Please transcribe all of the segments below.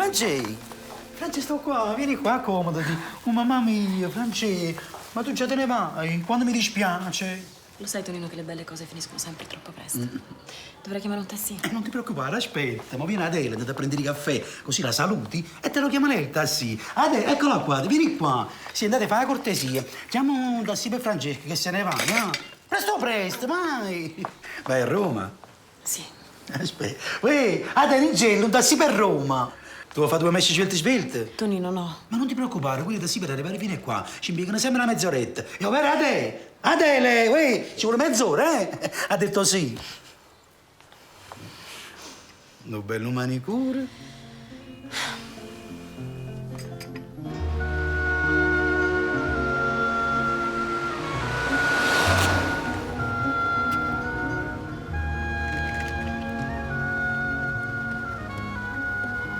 Francesco, sto qua, vieni qua, accomodati. Oh, mamma mia, Francesco, ma tu già te ne vai? Quando mi dispiace? Lo sai, Tonino, che le belle cose finiscono sempre troppo presto. Dovrei chiamare un tassì. Non ti preoccupare, aspetta, ma viene Adele, andate a prendere il caffè, così la saluti e te lo chiama lei il tassì. Adele, eccola qua, vieni qua. Sì, andate, fai la cortesia. Chiama un tassì per Francesco che se ne va, no? Presto, vai. Vai a Roma? Sì. Aspetta. Uè, Adele, Ingelo, un tassì per Roma. Tu vuoi fare 2 messi svelte? Tonino, no. Ma non ti preoccupare, quelli tassì per arrivare fino a qua ci impiegano sempre una mezz'oretta. E ovvero Adele, uè, ci vuole mezz'ora, eh? Ha detto sì. Un bello manicure.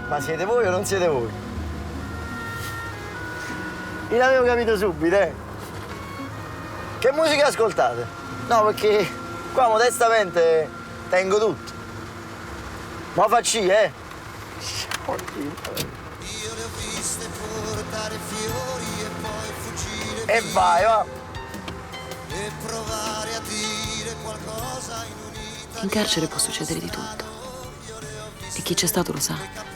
Ma siete voi o non siete voi? Io l'avevo capito subito, eh. Che musica ascoltate? No, perché qua modestamente tengo tutto. Ma facci, eh? Io le ho viste portare fiori e poi fuggire E vai, va! e provare a dire qualcosa in un'italiano. In carcere può succedere di tutto. E chi c'è stato lo sa.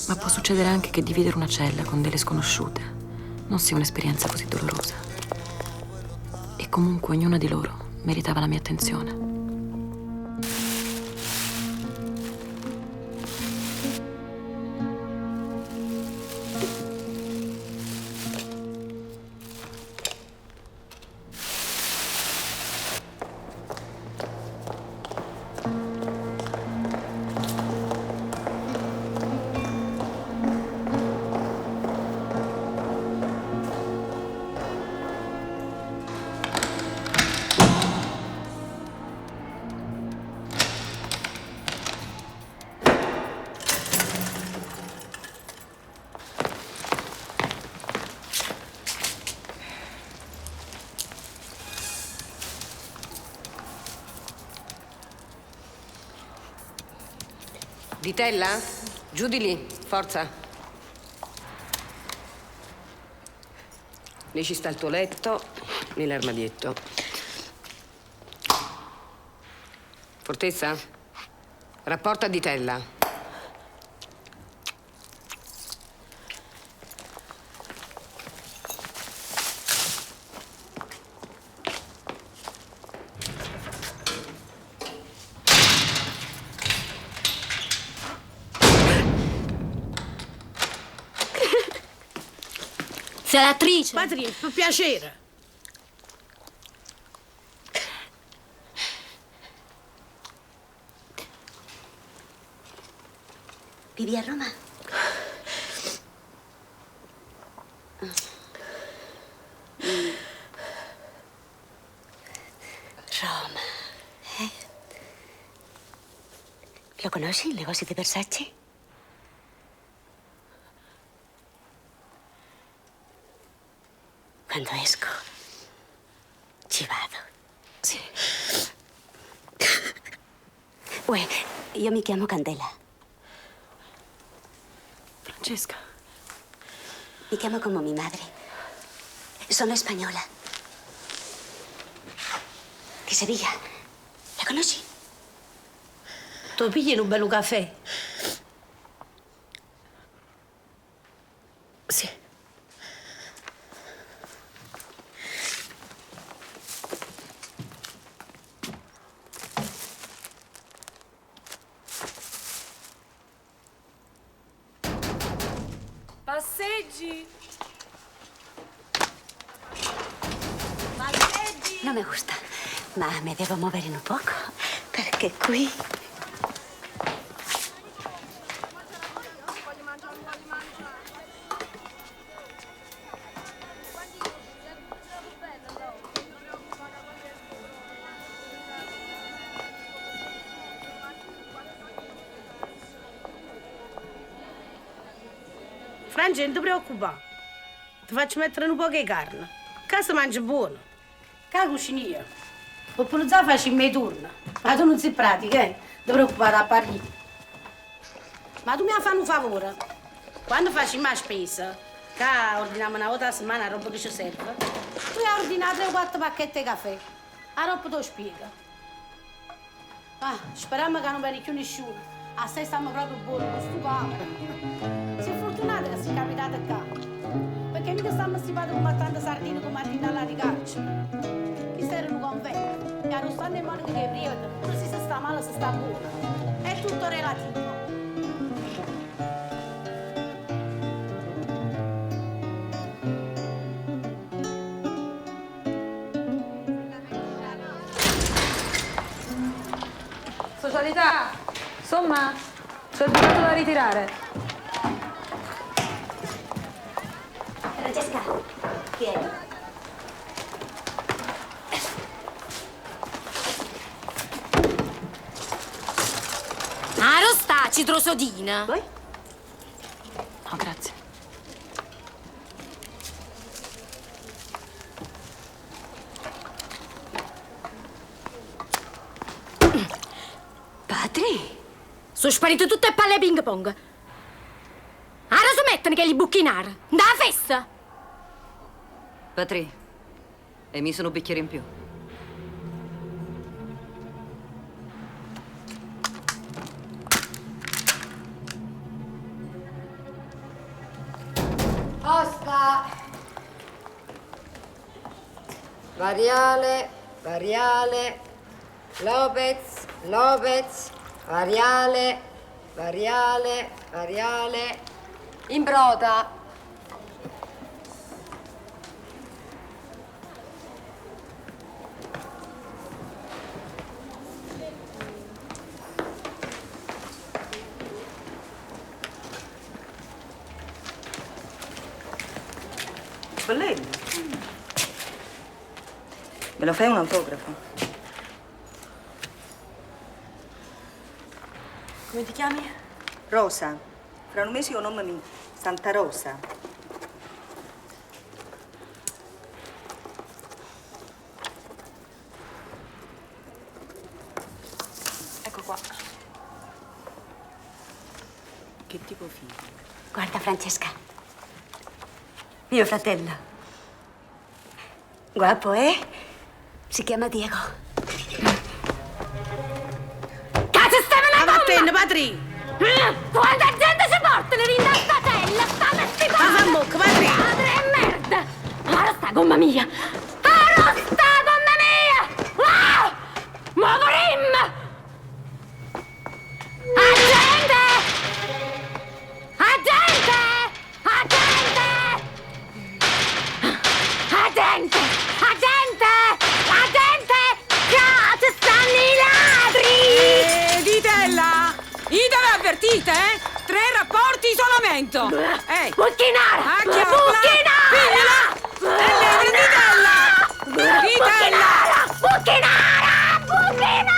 Ma può succedere anche che dividere una cella con delle sconosciute non sia un'esperienza così dolorosa. E comunque ognuna di loro meritava la mia attenzione. Vitella? Giù di lì, forza. Lì ci sta il tuo letto, lì l'armadietto. Fortezza? Rapporta a Ditella. Sei l'attrice? Patria, per piacere. Vivi a Roma? Roma, eh? Lo conosci il negozio di Versace? Quando esco, ci vado. Sì. Uè, io mi chiamo Candela. Francesca. Mi chiamo come mia madre. Sono spagnola. Di Sevilla. La conosci? Tu pigli un bello caffè? Sì. Passeggi! Non mi gusta, ma mi devo muovere un poco, perché qui... Franci, non ti preoccupare. Ti faccio mettere un po' di carne. Casa mangi buono. Che la cucinia. Per pulizare faccio i miei turni. Ma tu non sei pratica, eh? Non ti preoccupare a parli. Ma tu mi fai un favore. Quando facciamo la spesa, che ordiniamo una volta a settimana la roba che ci serve, tu hai ordinato 3 o 4 pacchetti di caffè. La roba te lo spiega. Ah, speriamo che non viene più nessuno. Assai stiamo proprio buoni con sto camera. Sei fortunata che sei capitata qua. Perché mica stiamo stipati come tante sardine come Martina alla di caccia. Chi erano conventi. E arrostando in modo che è periodo, non si sta male, si sta buono. È tutto relativo. Socialità! Insomma, c'è il biglietto da ritirare. Francesca, vieni. Arosta, citrosodina. Vuoi? No, grazie. Patri? Sono sparite tutte palle ping pong. Ora smettono che li buchinare. Da festa! Patri, e mi sono un bicchiere in più. Oscar! Variale, variale, Lopez, Lopez, variale, variale, variale, Imbrota. Bello. Me lo fai un autografo? Come ti chiami? Rosa. Fra un mese io nome mi Santa Rosa. Ecco qua. Che tipo figlio? Guarda, Francesca. Mio fratello. Guapo, eh? Si chiama Diego. Cazzo, stai una bomba! Vattene, Patri! Quanta gente si portano in da statella! Stanno stipando! Ma fa bocca, Patri! Madre e merda! Ora sta gomma mia! Ora sta gomma mia! Ah! Movorim! Agente! Agente! Agente! Agente! Agente! Agente! Cazzo, stanno i ladri! Vitella! Idove avvertite, eh? 3 rapporti isolamento! Bucchinara! Bucchinara! Vitella! Vitella! Bucchinara! Bucchinara!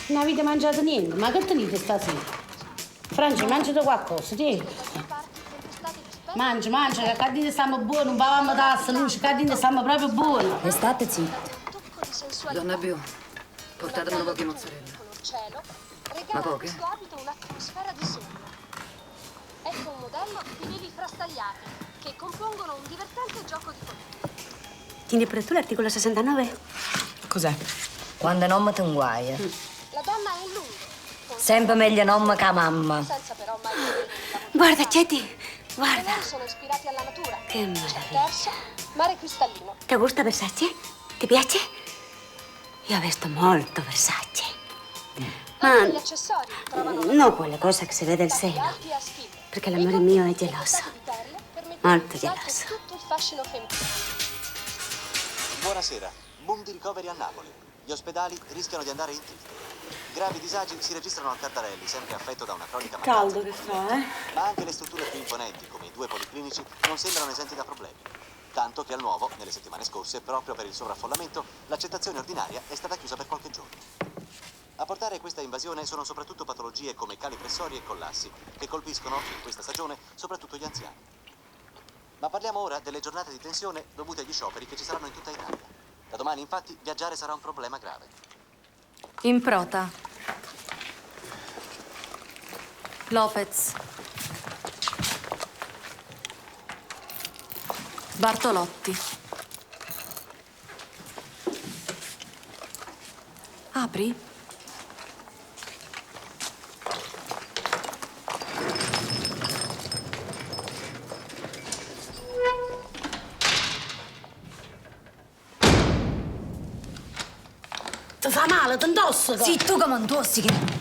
Non avete mangiato niente, ma che tenete stasera? Franci, mangiate qualcosa, tieni. Mangia, che cadine stiamo buoni, non pavamo tassa, luce, cadine stiamo proprio buoni. E state zitti. Donna Biu, portatemi un po' di mozzarella. Ma poche? Questo abito un'atmosfera di sogno. Ecco un modello di neri frastagliati che compongono un divertente gioco di colori. Tieni pure tu l'articolo 69? Cos'è? Quando non mi guai. La donna è in lungo, Sempre meglio nonna che mamma. senza però mai vedere la Guarda, Ceti, I guarda. colori sono ispirati alla natura. Che meraviglia. Terzo, mare cristallino. Ti gusta Versace? Ti piace? Io ho visto molto Versace. Anche gli accessori trovano No quelle cose che si vede il seno. alti a spille. Perché l'amore mio è geloso. Di perle permettono Molto di alzare geloso. tutto il fascino femminile. Buonasera. Boom di ricoveri a Napoli. Gli ospedali rischiano di andare in tilt. Gravi disagi si registrano al Cardarelli, sempre affetto da una cronica mancanza di movimento. Ma anche le strutture più imponenti, come i 2 policlinici, non sembrano esenti da problemi. Tanto che al Nuovo, nelle settimane scorse, proprio per il sovraffollamento, l'accettazione ordinaria è stata chiusa per qualche giorno. A portare questa invasione sono soprattutto patologie come cali pressori e collassi, che colpiscono in questa stagione soprattutto gli anziani. Ma parliamo ora delle giornate di tensione dovute agli scioperi che ci saranno in tutta Italia. Da domani, infatti, viaggiare sarà un problema grave. Improta. Lopez. Bartolotti. Apri? Ti fa male, ti intossica. Sì, tu come intossichi.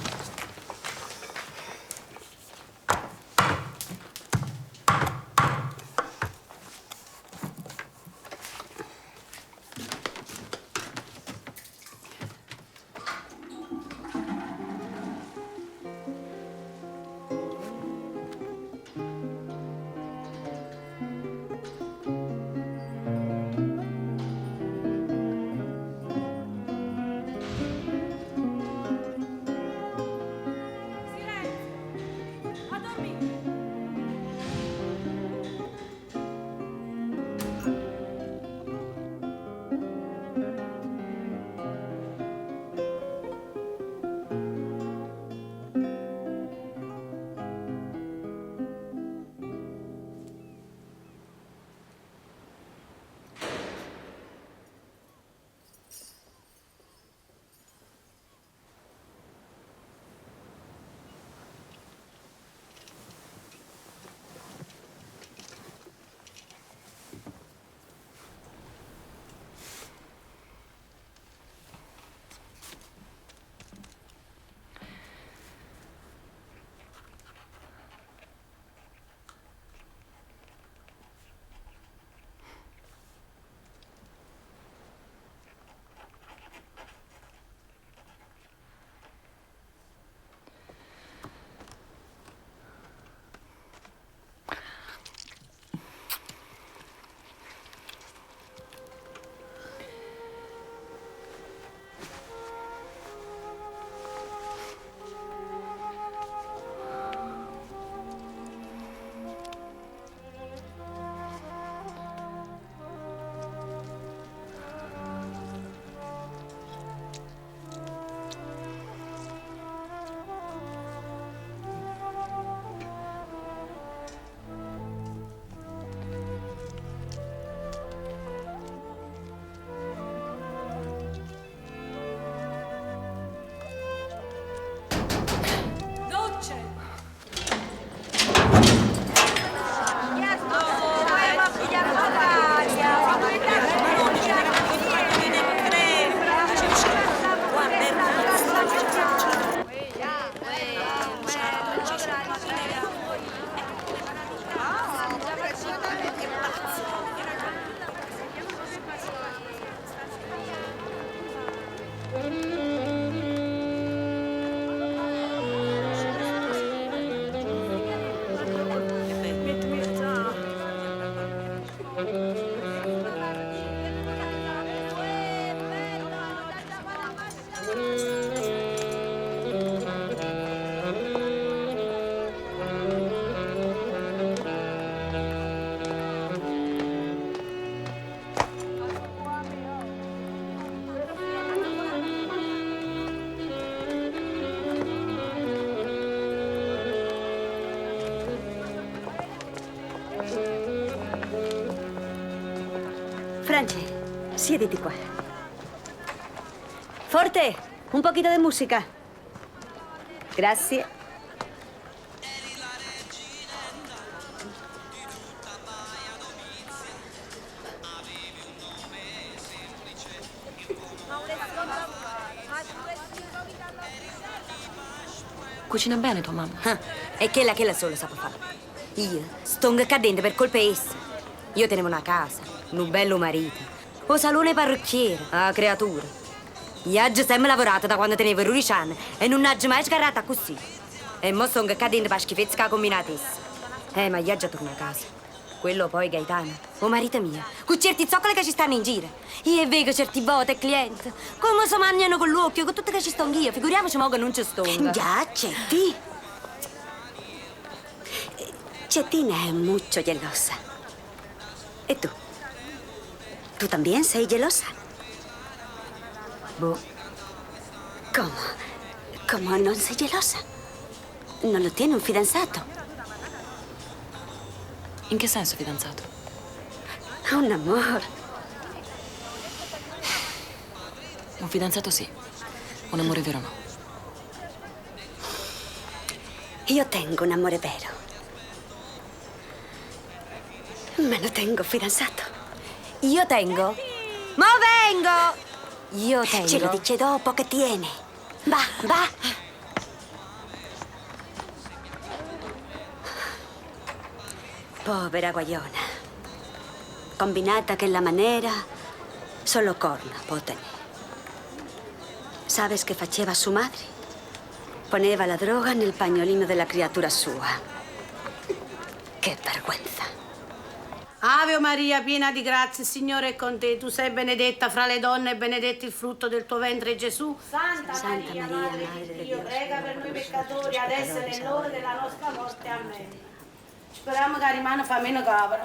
Franci, siediti qua. Forte, un poquito de música. Grazie. Cucina bene tua mamma. Ah, è quella che la solo sa fare. Io sto cadendo per colpa essa. Io tenevo una casa, un bello marito, un salone parrucchiere, una creatura. Io ho sempre lavorato da quando tenevo 11 anni e non ho mai sgarrata così. E mo sto cadendo per schifezze che ha combinato essa. Ma io già torno a casa. Quello poi Gaetano. Oh marito mio, con certi zoccoli che ci stanno in giro. Io vedo certi vote e clienti. Come si mangiano con l'occhio, con tutte che ci stongo io. Figuriamoci mo che non ci stonga. Già, Cetti. Cettina è mucho gelosa. E tu? ¿Tú también sei gelosa? Boh, ¿Cómo? ¿Cómo non sei gelosa? Non lo tiene un fidanzato? in che senso fidanzato? Un amor. Un fidanzato sì, un amore vero no. Io tengo un amore vero. Ma non tengo fidanzato. Io tengo. Ma vengo! Io tengo. Ce lo dice dopo che tiene. Va, va. Povera guayona. Combinata que la manera, solo corna può tenere. ¿Sabes qué faceva su madre? Poneva la droga nel pagnolino della creatura sua. Che vergogna. Ave Maria, piena di grazia, il Signore è con te. Tu sei benedetta fra le donne e benedetto il frutto del tuo ventre, Gesù. Santa Maria, Madre di Dio, prega per noi peccatori, adesso e nell'ora della nostra morte. Amen. Speriamo che rimane fa meno cabra.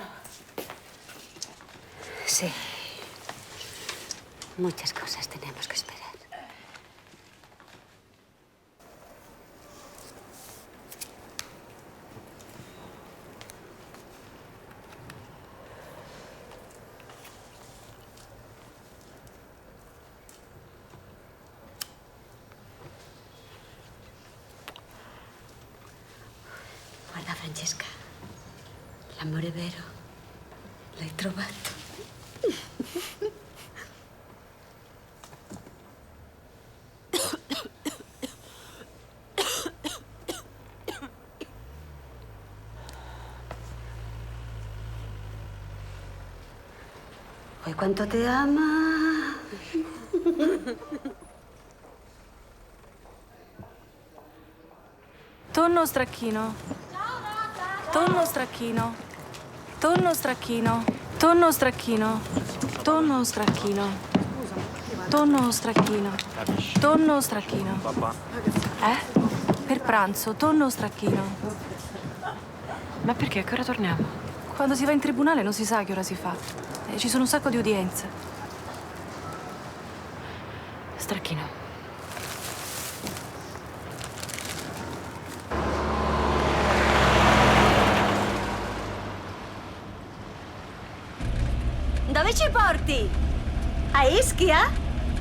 Sí. Muchas cosas tenemos que esperar. Guarda Francesca, l'amore vero l'hai trovato. Poi quanto ti ama. Tonno stracchino. Tonno stracchino. Tonno stracchino. Tonno stracchino. Tonno stracchino. Tonno stracchino. Tonno stracchino. Per pranzo, tonno stracchino. Ma perché? A che ora torniamo? Quando si va in tribunale non si sa che ora si fa. Ci sono un sacco di udienze. Stracchino. Dove ci porti? A Ischia?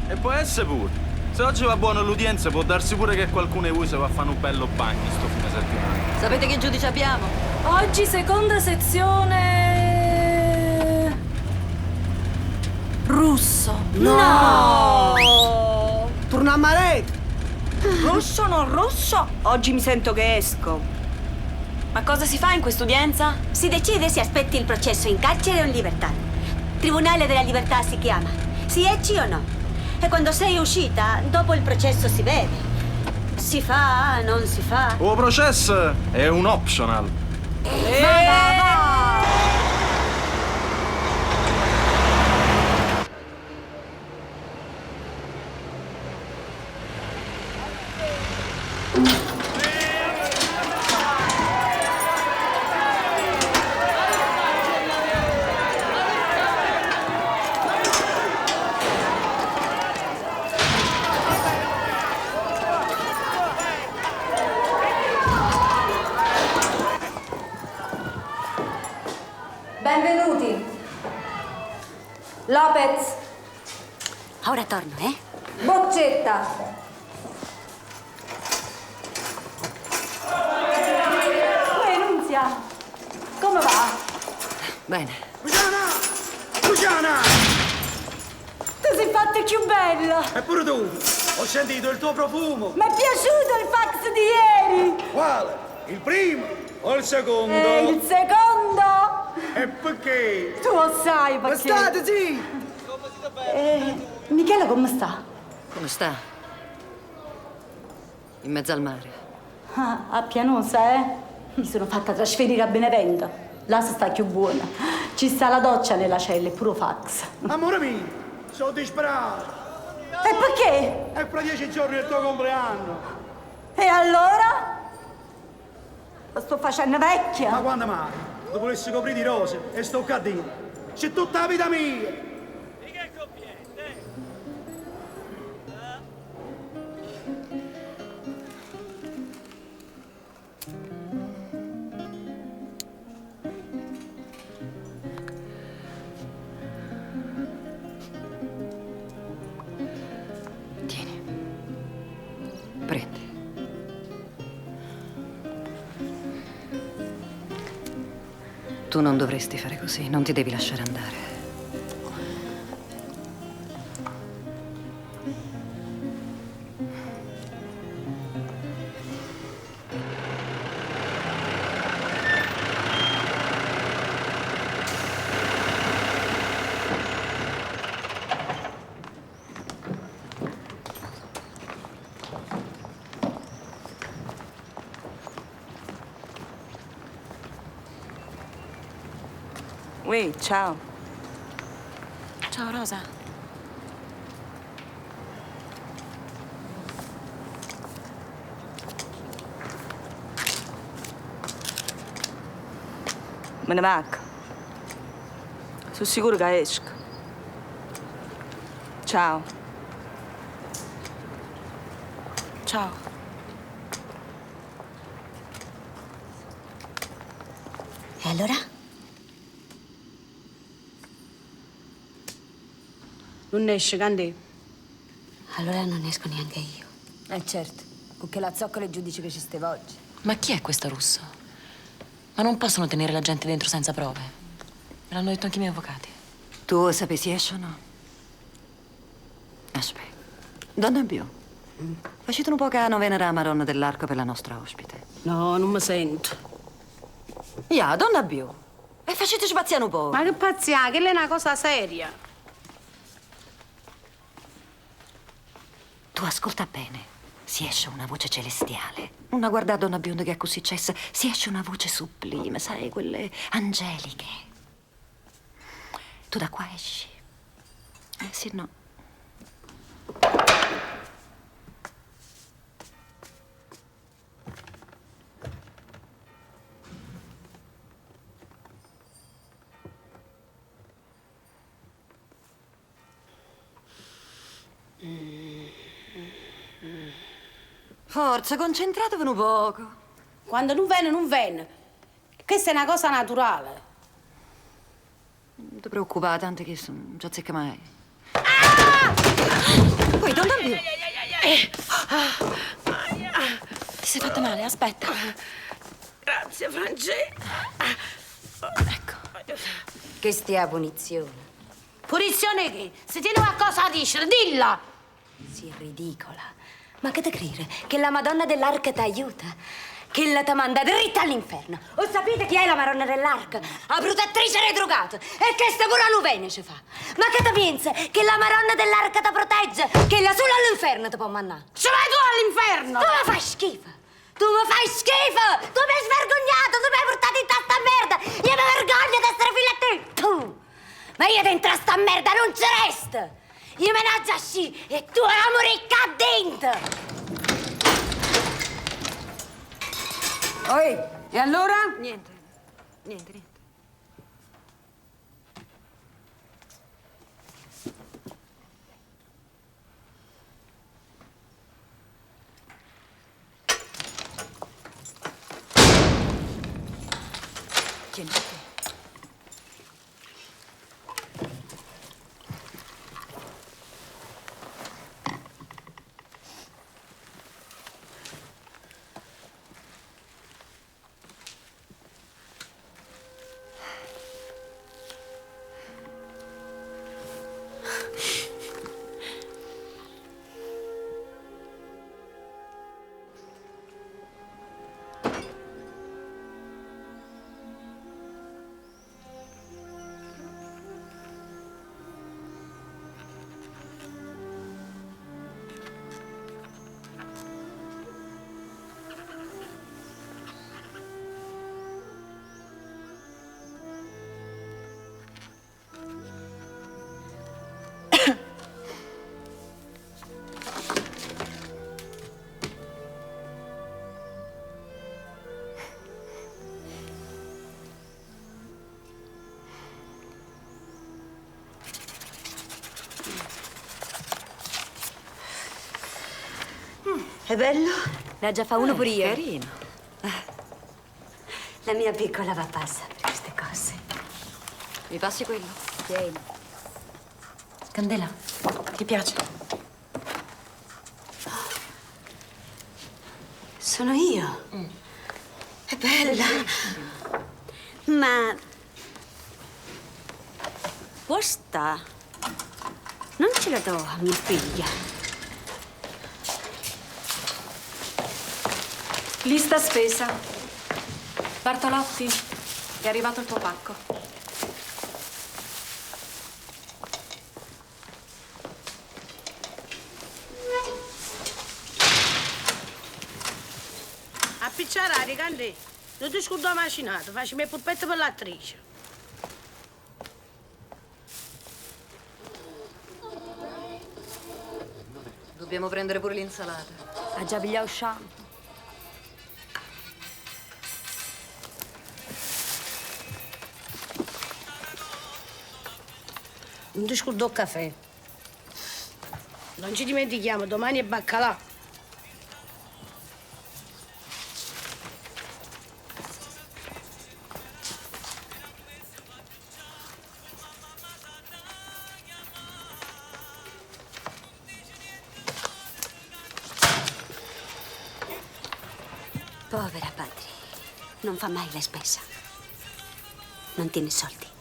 E può essere pure. Se oggi va buono l'udienza, può darsi pure che qualcuno di voi si va a fare un bello bagno sto fine settimana. Sapete che giudice abbiamo? Oggi seconda sezione... russo. No! Torna a Maret! Russo non russo? Oggi mi sento che esco. Ma cosa si fa in quest'udienza? Si decide se aspetti il processo in carcere o in libertà. Tribunale della libertà si chiama. Si esci o no? E quando sei uscita, dopo il processo si vede. Si fa, non si fa. O processo è un optional. Benvenuti. Lopez. Ora torno, eh? Boccetta. Nunzia. Come va? Bene. Luciana! Tu sei fatta più bella. E pure tu! Ho sentito il tuo profumo! Mi è piaciuto il fax di ieri. Quale? Il primo o il secondo? E il secondo? E perché? Tu lo sai perché. Ma state, sì! Michela come sta? Come sta? In mezzo al mare. Ah, a Pianosa, eh? Mi sono fatta trasferire a Benevento. Là si sta più buona. Ci sta la doccia nella cella e pure fax. Amore mio, sono disperato. E perché? È fra 10 giorni il tuo compleanno. E allora? Lo sto facendo vecchia. Ma quando mai? Dopo volessi coprire di rose e sto cadendo. C'è tutta la vita mia. Prendi. Tu non dovresti fare così, non ti devi lasciare andare. Uè, ciao. Ciao, Rosa. Me ne vacca. Sono sicuro che esco. Ciao. Ciao. E allora? Non esce, Candì. Allora non esco neanche io. Certo, con che la zoccola il giudice che ci steva oggi. Ma chi è questa Russo? Ma non possono tenere la gente dentro senza prove. Me l'hanno detto anche i miei avvocati. Tu sappi se esce o no? Aspetta. Donna Bio, facete un po' che non venera a Maronna dell'Arco per la nostra ospite. No, non mi sento. Ya, Donna Bio. E facete spaziare un po'. Ma che pazzia, che è una cosa seria. Tu ascolta bene. Si esce una voce celestiale. Una guarda Donna Bionda che è così cessa. Si esce una voce sublime, sai, quelle angeliche. Tu da qua esci. Sì, no. Forza, concentratevi un poco. Quando non viene, non viene. Questa è una cosa naturale. Non ti preoccupare, tanto che non ci azzecca mai. Poi, Donna Bio. Ti sei fatta male? Aspetta. Grazie, Francesca. Ecco. Che stia punizione. Punizione che? Se tieni qualcosa da dire, dilla! Sì, ridicola. Ma che te credere? Che la Madonna dell'Arca ti aiuta? Che la ti manda dritta all'inferno. O sapete chi è la Madonna dell'Arca? La protettrice dei drogati. E che sta pure a Luvene ci fa. Ma che te pensi? Che la Madonna dell'Arca ti protegge? Che la solo all'inferno ti può mandare. Ci vai tu all'inferno! Tu mi fai schifo! Tu mi fai schifo! Tu mi hai svergognato! Tu mi hai portato in sta merda! Io mi vergogno di essere figlia a te! Tu! Ma io dentro a sta merda non ci resto! Io me ne sci e tu la morì qua dentro! Oi, e allora? Niente, niente. Tieni. È bello? Ne ha già fa uno pure io. Carino. La mia piccola va passa per queste cose. Mi passi quello? Tieni. Candela, ti piace? Sono io. È bella. Ma... questa... non ce la do a mia figlia. Lista spesa. Bartolotti, è arrivato il tuo pacco. A picciarare, Candè. Non ti scordo macinato, facimi il polpetto per l'attrice. Dobbiamo prendere pure l'insalata. Ha già pigliato shampoo. Non ti scordo il caffè. Non ci dimentichiamo, domani è baccalà. Povera padre, non fa mai la spesa. Non tiene soldi.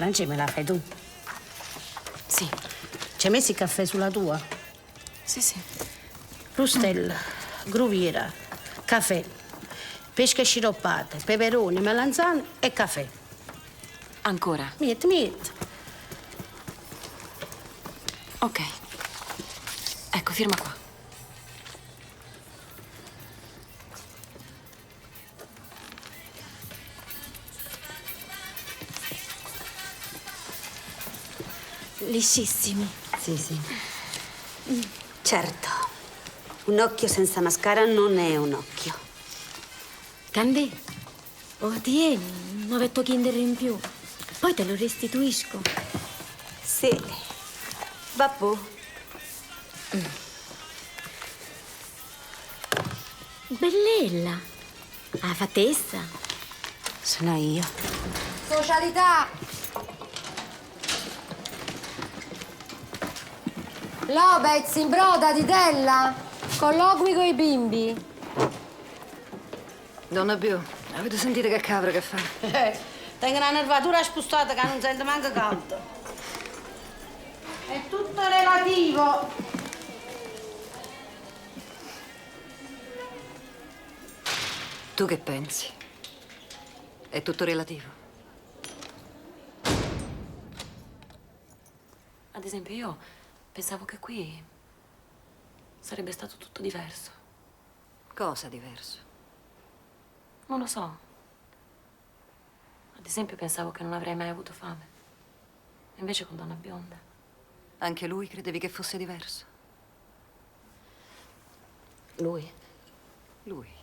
Franci, me la fai tu? Sì. Ci hai messo il caffè sulla tua? Sì, sì. Frustella, gruviera, caffè, pesche sciroppate, peperoni, melanzane e caffè. Ancora? Miet. Ok. Ecco, firma qua. Liscissimi. Sì. Certo. Un occhio senza mascara non è un occhio. Candè, tieni, 9 Kinder in più. Poi te lo restituisco. Sì. Babbo. Bellella. La fattezza. Sono io. Socialità! Lopez in broda di Della. Colloqui coi bimbi. Donna Bio, avete sentito che cabra che fa? Tengo una nervatura spostata che non sento manco caldo. È tutto relativo. Tu che pensi? È tutto relativo. Ad esempio, io pensavo che qui sarebbe stato tutto diverso. Cosa diverso? Non lo so. Ad esempio, pensavo che non avrei mai avuto fame. Invece con Donna Bionda. Anche lui credevi che fosse diverso? Lui? Lui.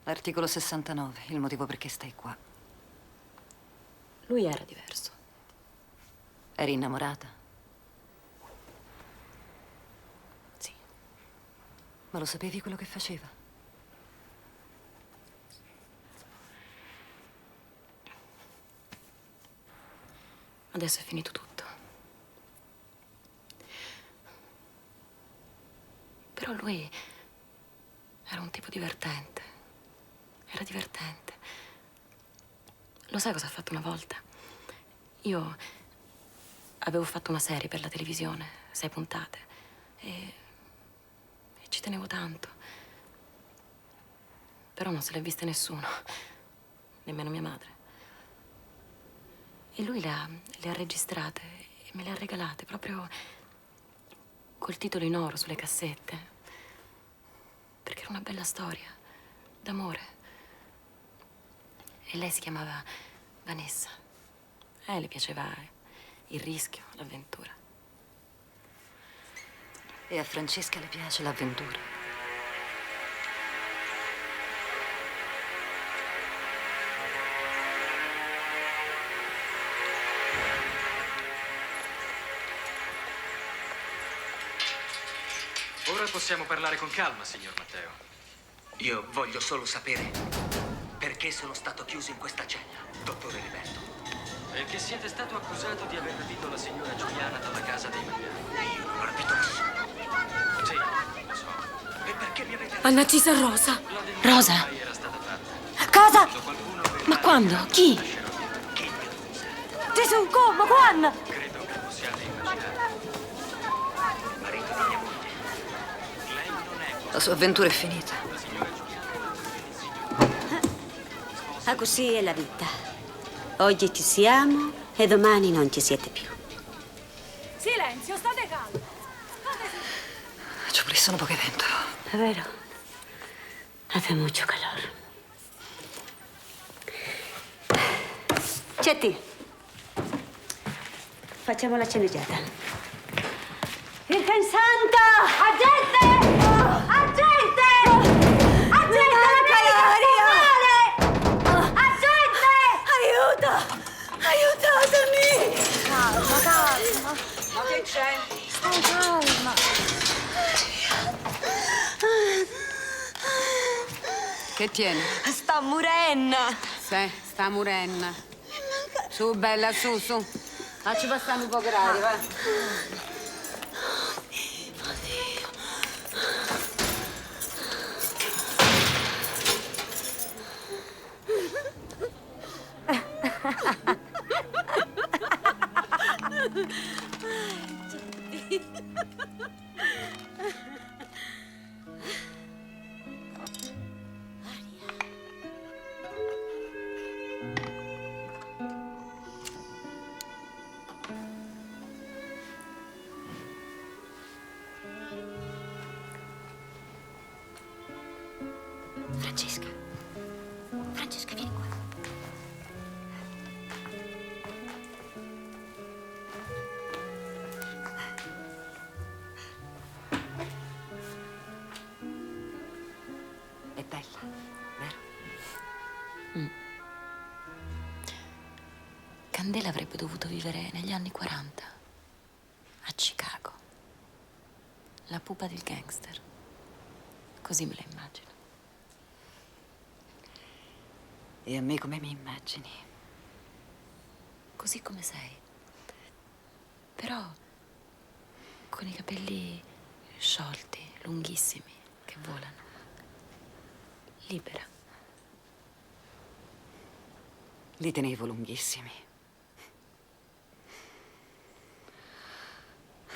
Articolo 69, il motivo perché stai qua. Lui era diverso. Eri innamorata? Sì. Ma lo sapevi quello che faceva? Adesso è finito tutto. Però lui era un tipo divertente. Era divertente. Lo sai cosa ha fatto una volta? Io avevo fatto una serie per la televisione, 6 puntate, e ci tenevo tanto. Però non se l'è vista nessuno, nemmeno mia madre. E lui le ha registrate e me le ha regalate proprio col titolo in oro sulle cassette. Perché era una bella storia d'amore. E lei si chiamava Vanessa. Le piaceva il rischio, l'avventura. E a Francesca le piace l'avventura. possiamo parlare con calma, signor Matteo. Io voglio solo sapere perché sono stato chiuso in questa cella, dottore Liberto. Perché siete stato accusato di aver rapito la signora Giuliana dalla casa dei Magnani. Io non ho rapito nessuno. Sì, lo so. E perché mi avete... Hanno ucciso Rosa. Rosa? Era stata fatta. Cosa? Ma quando? Chi? Gesù, come? Quando? Credo che possiate immaginare. Marito di mia moglie. Lei non è... La sua avventura è finita. Ah, così è la vita. Oggi ci siamo e domani non ci siete più. Silenzio, state calmi. Ci volesse un po' che vento. È vero? Hace mucho calor. Cetti, facciamo la ceneggiata. Virgen Santa! Agente! Agente! Agente! Maria! Agente! Aiuto! Aiutatemi! Calma, calma. Ma che c'è? Stai calma. Che tieni? Sta morendo. Sì, sta morendo. Su, bella, su, su. Facci passare un po' gradi, va. Francesca. Francesca, vieni qua. È bella, vero? Candela avrebbe dovuto vivere negli anni 40, a Chicago. La pupa del gangster. Così me la immagino. E a me come mi immagini? Così come sei. Però con i capelli sciolti, lunghissimi, che volano. Libera. Li tenevo lunghissimi.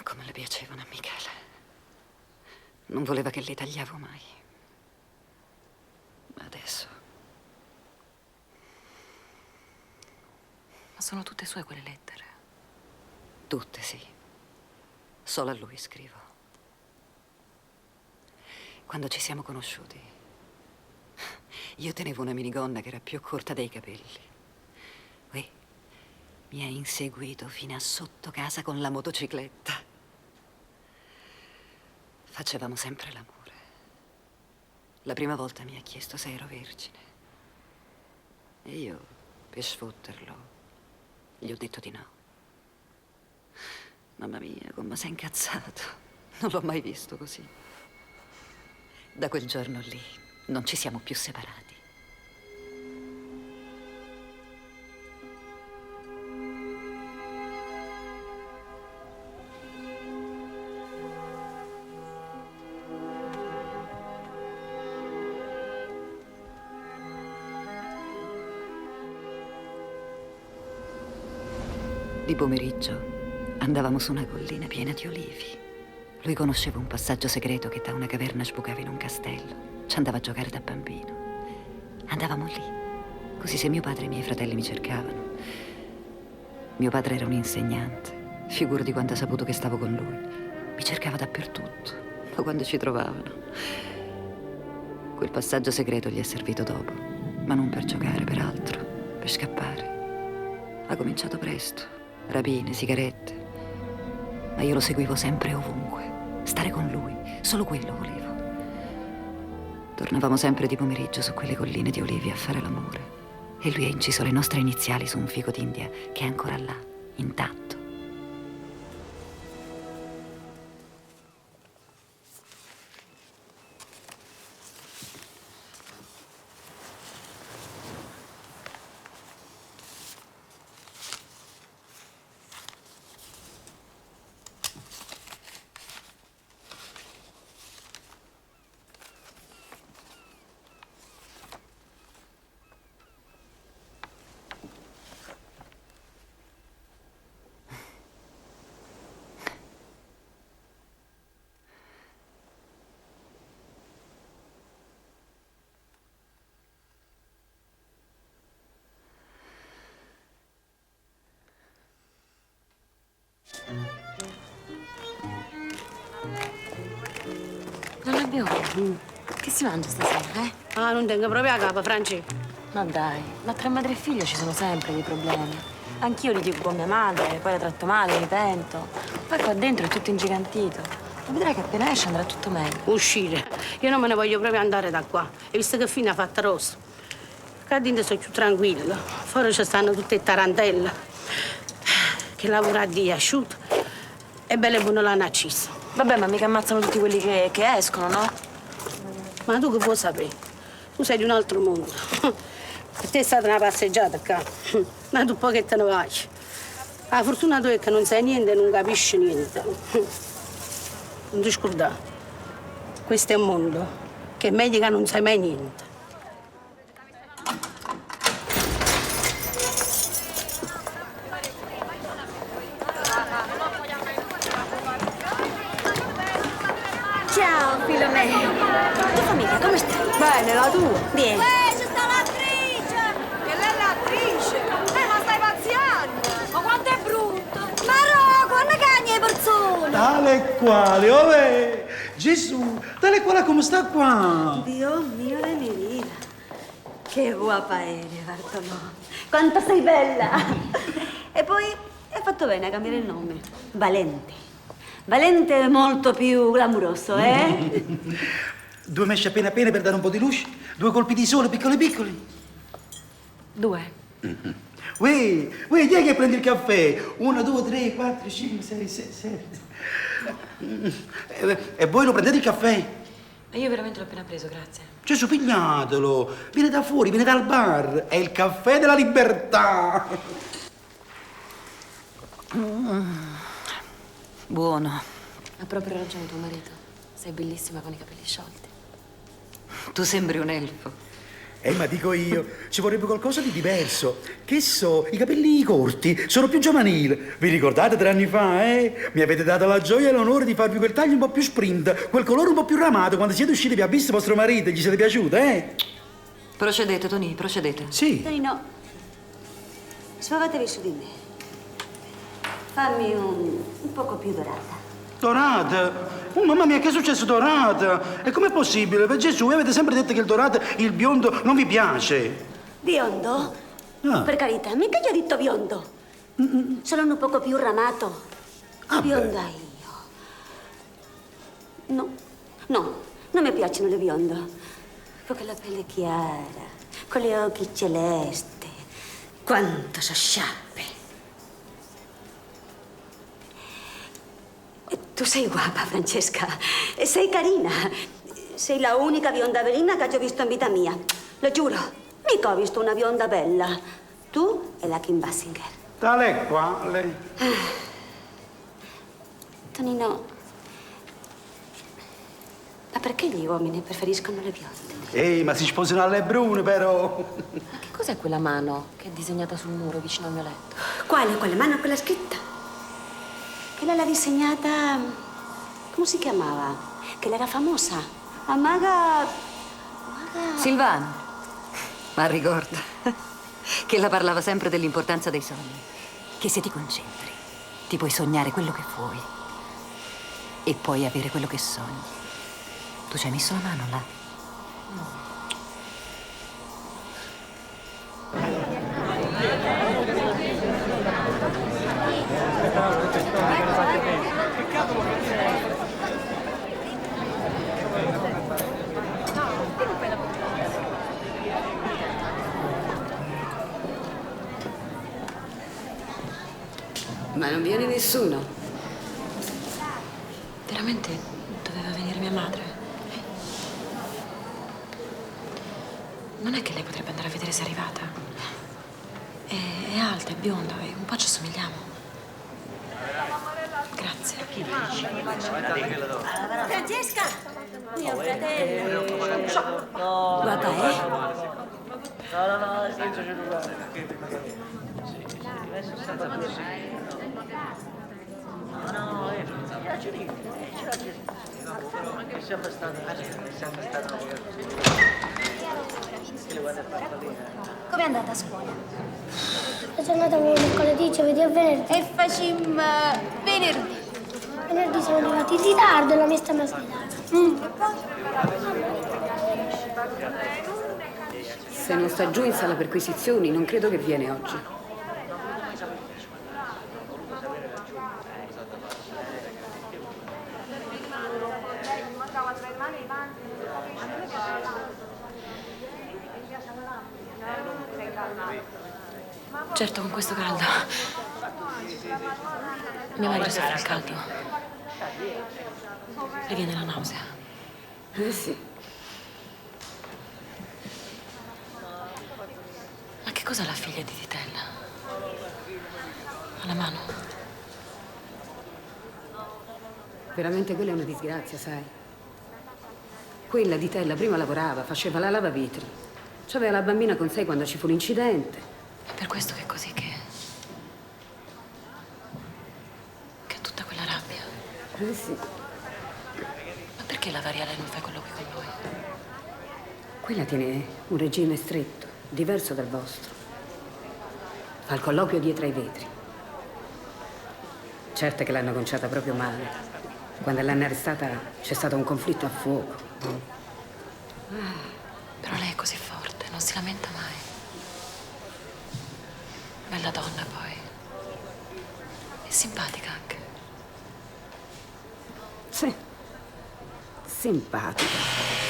Come le piacevano a Michele. Non voleva che li tagliavo mai. Ma adesso... Ma sono tutte sue quelle lettere? Tutte, sì. Solo a lui scrivo. Quando ci siamo conosciuti, io tenevo una minigonna che era più corta dei capelli. Lui mi ha inseguito fino a sotto casa con la motocicletta. Facevamo sempre l'amore. La prima volta mi ha chiesto se ero vergine. E io, per sfotterlo, gli ho detto di no. Mamma mia, come si è incazzato. Non l'ho mai visto così. Da quel giorno lì non ci siamo più separati. Di pomeriggio andavamo su una collina piena di olivi. Lui conosceva un passaggio segreto che da una caverna sbucava in un castello. Ci andava a giocare da bambino. Andavamo lì, così se mio padre e i miei fratelli mi cercavano. Mio padre era un insegnante. Figurati quanto ha saputo che stavo con lui. Mi cercava dappertutto, ma quando ci trovavano. Quel passaggio segreto gli è servito dopo, ma non per giocare, per altro, per scappare. Ha cominciato presto. Rapine, sigarette. Ma io lo seguivo sempre e ovunque. Stare con lui, solo quello volevo. Tornavamo sempre di pomeriggio su quelle colline di olivi a fare l'amore. E lui ha inciso le nostre iniziali su un fico d'India che è ancora là, intatto. Non abbiamo. Che si mangia stasera, eh? Ah, non tengo proprio a capo, Francesco. Ma dai, ma tra madre e figlio ci sono sempre dei problemi. Anch'io litigo con mia madre, poi la tratto male, mi pento. Poi qua dentro è tutto ingigantito. Ma vedrai che appena esce andrà tutto meglio. Uscire? Io non me ne voglio proprio andare da qua. E visto che fine ha fatto rosso. Qua dentro sono più tranquillo. Fuori ci stanno tutte tarantelle. Che lavora a Dio asciutto. E belle buone la narcisa. Vabbè, ma mica ammazzano tutti quelli che escono, no? Ma tu che vuoi sapere? Tu sei di un altro mondo. Per te è stata una passeggiata qua. Ma tu poi che te ne vai? La fortuna tua è che non sai niente e non capisci niente. Non ti scordare. Questo è un mondo che è meglio che non sai mai niente. Ciao, Filomena. Tua famiglia, come stai? Bene, la tua? Vieni. C'è sta l'attrice! Che lei è l'attrice! Ma stai pazziando! Ma quanto è brutto! Ma no, quando cagna le persone? Tale quale, ovè! Gesù, tale quale come sta qua? Dio mio, le mie vita. Che guapa eri, Bartolò. Quanto sei bella! E poi hai fatto bene a cambiare il nome. Valente. Valente è molto più glamuroso, eh? 2 mesce appena appena per dare un po' di luce? 2 colpi di sole piccoli piccoli? 2. Uè, chi è che prendi il caffè? 1, 2, 3, 4, 5, 6, 7. E voi lo prendete il caffè? E io veramente l'ho appena preso, grazie. Gesù, pigliatelo. Viene da fuori, viene dal bar. È il caffè della libertà. Buono. Ha proprio ragione tuo marito. Sei bellissima con i capelli sciolti. Tu sembri un elfo. Ma dico io, ci vorrebbe qualcosa di diverso. Che so, i capelli corti, sono più giovanili. Vi ricordate 3 anni fa, eh? Mi avete dato la gioia e l'onore di farvi quel taglio un po' più sprint, quel colore un po' più ramato. Quando siete usciti vi ha visto vostro marito e gli siete piaciute, eh? Procedete, Tony, procedete. Sì. Tonino, sfogatevi su di me. Fammi un poco più dorata. Dorata? Oh, mamma mia, che è successo dorata? E com'è possibile? Per Gesù, avete sempre detto che il dorato, il biondo, non vi piace. Biondo? Ah. Per carità, mica gli ho detto biondo. Solo un poco più ramato. Bionda io. No, non mi piacciono le bionde. Con quella pelle chiara, con gli occhi celesti. Quanto so sciappe. Tu sei guapa, Francesca. E sei carina. Sei la unica bionda velina che ho visto in vita mia. Lo giuro. Mica ho visto una bionda bella. Tu e la Kim Basinger. Tale quale. Tonino, ma perché gli uomini preferiscono le bionde? Ma si sposano alle brune, però. Ma che cos'è quella mano che è disegnata sul muro vicino al mio letto? Quale? Quella mano con la scritta? Che l'ha disegnata... come si chiamava? Che l'era famosa. Amaga... Silvano. Ma ricorda che la parlava sempre dell'importanza dei sogni. Che se ti concentri, ti puoi sognare quello che vuoi. E puoi avere quello che sogni. Tu ci hai messo la mano là? No. Ma non viene nessuno. Veramente doveva venire mia madre? Non è che lei potrebbe andare a vedere se è arrivata? È alta, è bionda e un po' ci assomigliamo. Grazie. Francesca! Mio fratello! Guarda, Com'è andata a scuola? La giornata come mercoledì, giovedì e venerdì. E facciamo venerdì. Venerdì siamo arrivati in ritardo e la mia sta in sfidata. Se non sta giù in sala perquisizioni, non credo che viene oggi. Certo, con questo caldo. Mia madre soffre il caldo. Le viene la nausea. Sì. Ma che cos'ha la figlia di Titella? Ha la mano? Veramente quella è una disgrazia, sai? Quella di Tella prima lavorava, faceva la lavavetri. C'aveva la bambina con sé quando ci fu l'incidente. È per questo che è così che ha tutta quella rabbia. Sì. Ma perché la Variale non fa colloqui con lui? Quella tiene un regime stretto, diverso dal vostro. Fa il colloquio dietro ai vetri. Certo che l'hanno conciata proprio male. Quando l'hanno arrestata c'è stato un conflitto a fuoco. Però lei è così forte, non si lamenta mai. Bella donna poi. E simpatica anche. Sì. Simpatica.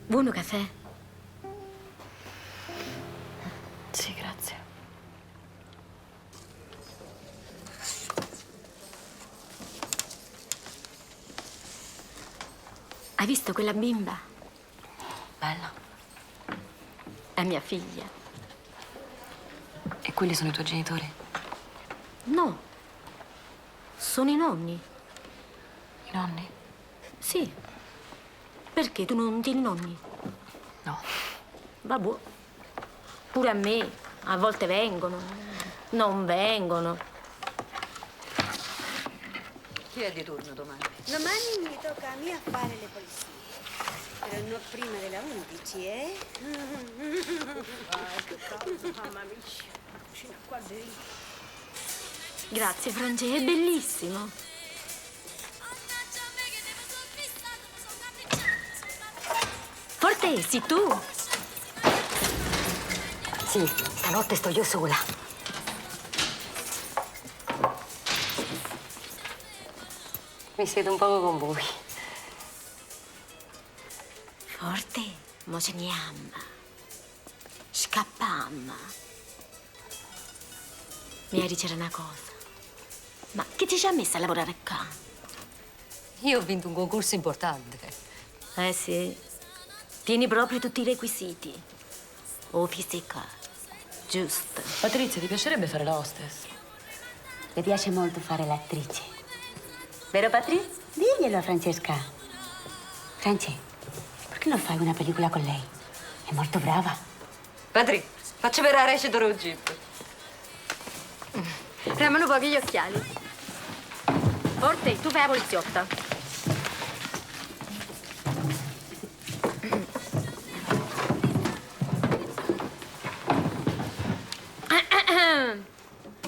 Buono caffè? Sì, grazie. Hai visto quella bimba? Bella. È mia figlia. E quelli sono i tuoi genitori? No. Sono i nonni. I nonni? Sì. Perché tu non tieni nonni? No. Vabbè. Pure a me. A volte vengono. Non vengono. Chi è di turno domani? Domani mi tocca a me a fare le pulizie. Però non prima della 11, eh? Che caldo, mamma mia. Cucina qua dentro. Grazie, Frange, è bellissimo. Forte, sei tu? Sì, stanotte sto io sola. Mi siedo un poco con voi. Forte, mo ce ne amma. Scappamma. Mi dice una cosa. Ma che ti ci ha messo a lavorare qua? Io ho vinto un concorso importante. Eh sì. Tieni proprio tutti i requisiti. O fisica. Giusto. Patrizia, ti piacerebbe fare la hostess? Le piace molto fare l'attrice. Vero, Patrizia? Diglielo a Francesca. Franci, perché non fai una pellicola con lei? È molto brava. Patri, faccio vedere recito un jeep. Ramano pochi gli occhiali. Forte, tu fai la poliziotta.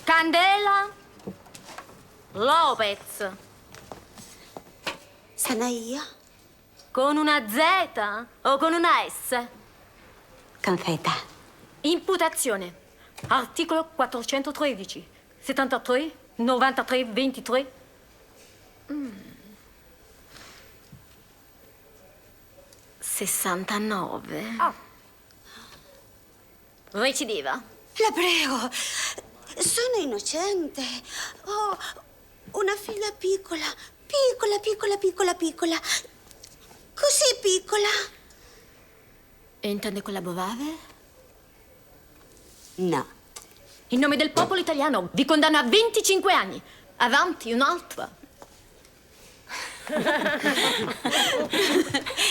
Candela Lopez. Sono io? Con una Z o con una S? Confeta. Imputazione. Articolo 413, 73, 93, 23. 69. Recidiva. La prego. sono innocente. Ho una figlia piccola, piccola, piccola, piccola, piccola. Così piccola. E intende quella bovave? No. In nome del popolo italiano vi condanno a 25 anni. Avanti, un'altra.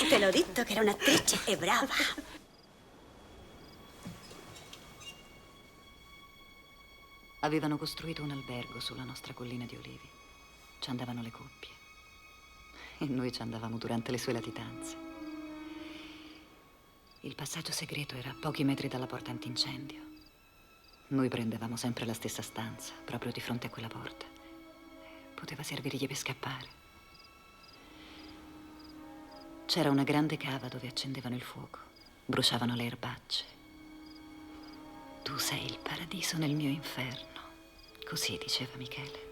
Te l'ho detto che era un'attrice e brava. Avevano costruito un albergo sulla nostra collina di olivi. Ci andavano le coppie. E noi ci andavamo durante le sue latitanze. Il passaggio segreto era a pochi metri dalla porta antincendio. Noi prendevamo sempre la stessa stanza, proprio di fronte a quella porta. Poteva servirgli per scappare. C'era una grande cava dove accendevano il fuoco, bruciavano le erbacce. Tu sei il paradiso nel mio inferno, così diceva Michele.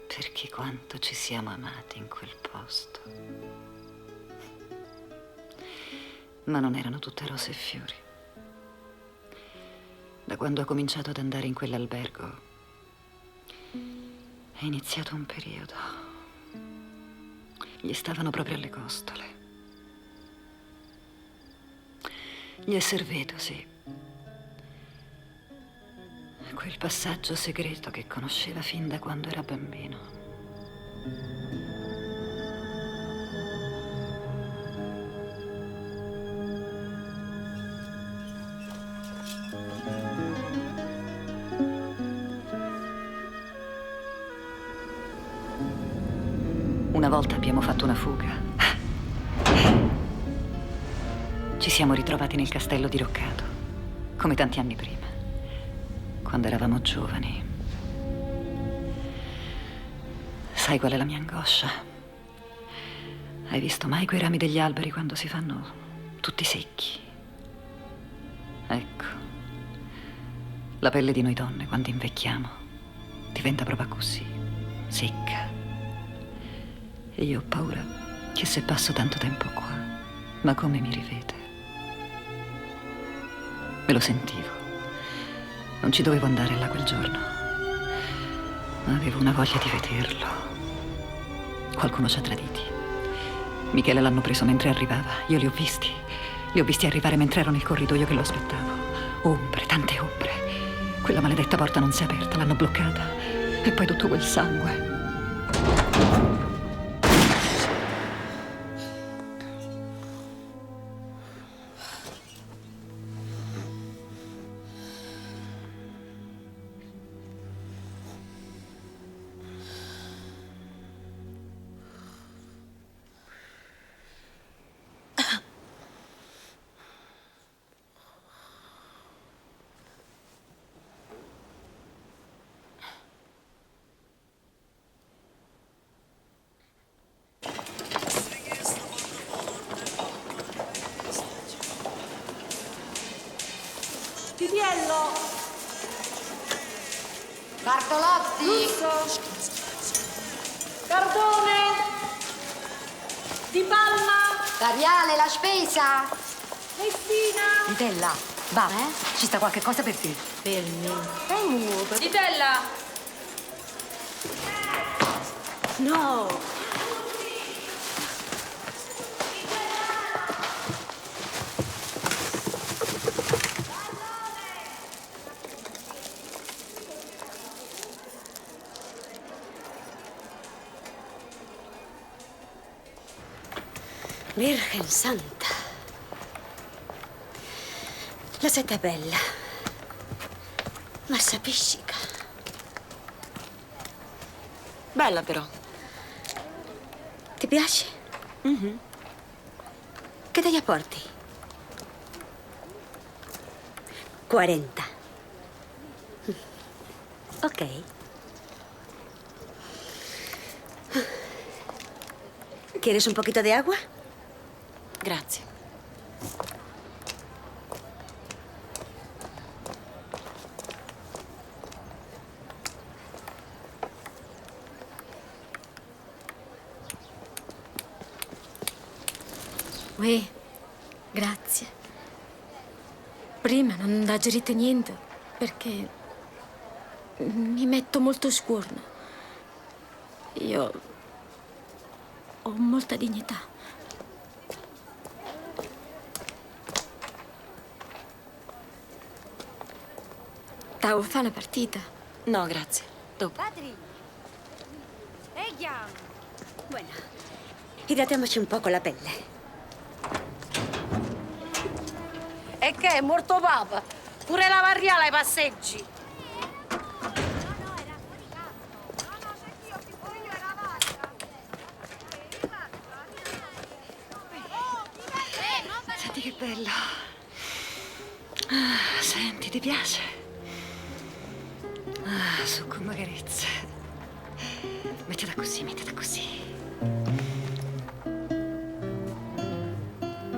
Perché quanto ci siamo amati in quel posto. Ma non erano tutte rose e fiori. Da quando ha cominciato ad andare in quell'albergo è iniziato un periodo. Gli stavano proprio alle costole. Gli è servito, sì. Quel passaggio segreto che conosceva fin da quando era bambino. Una volta abbiamo fatto una fuga. Ci siamo ritrovati nel castello di Roccato, come tanti anni prima, quando eravamo giovani. Sai qual è la mia angoscia? Hai visto mai quei rami degli alberi quando si fanno tutti secchi? Ecco, la pelle di noi donne quando invecchiamo diventa proprio così, secca. E io ho paura che se passo tanto tempo qua, ma come mi rivede? Me lo sentivo. Non ci dovevo andare là quel giorno, ma avevo una voglia di vederlo. Qualcuno ci ha traditi. Michele l'hanno preso mentre arrivava. Io li ho visti. Li ho visti arrivare mentre ero nel corridoio che lo aspettavo. Ombre, tante ombre. Quella maledetta porta non si è aperta, l'hanno bloccata. E poi tutto quel sangue. Pipiello! Bartolotti! Russo! Cardone! Di Palma! Cariale, la spesa! Messina! Ditella, va, ci sta qualche cosa per te. Per me. Ditella! No! Virgen Santa. La seta è bella, ma si appiccica. Bella però. Ti piace? Che taglia porti? 40. Ok. ¿Quieres un poquito de agua? Grazie. Uè, grazie. Prima non ha digerito niente perché mi metto molto scurno. Io ho molta dignità. Tao, fa una partita? No, grazie. Dopo. Patri! Ehiam! Buona. Idratiamoci un po' con la pelle. E che è morto papa? Pure la barriala ai passeggi. Senti che bello. Ah, senti, ti piace? Ah, su con magrezza. Mettila così, mettila così.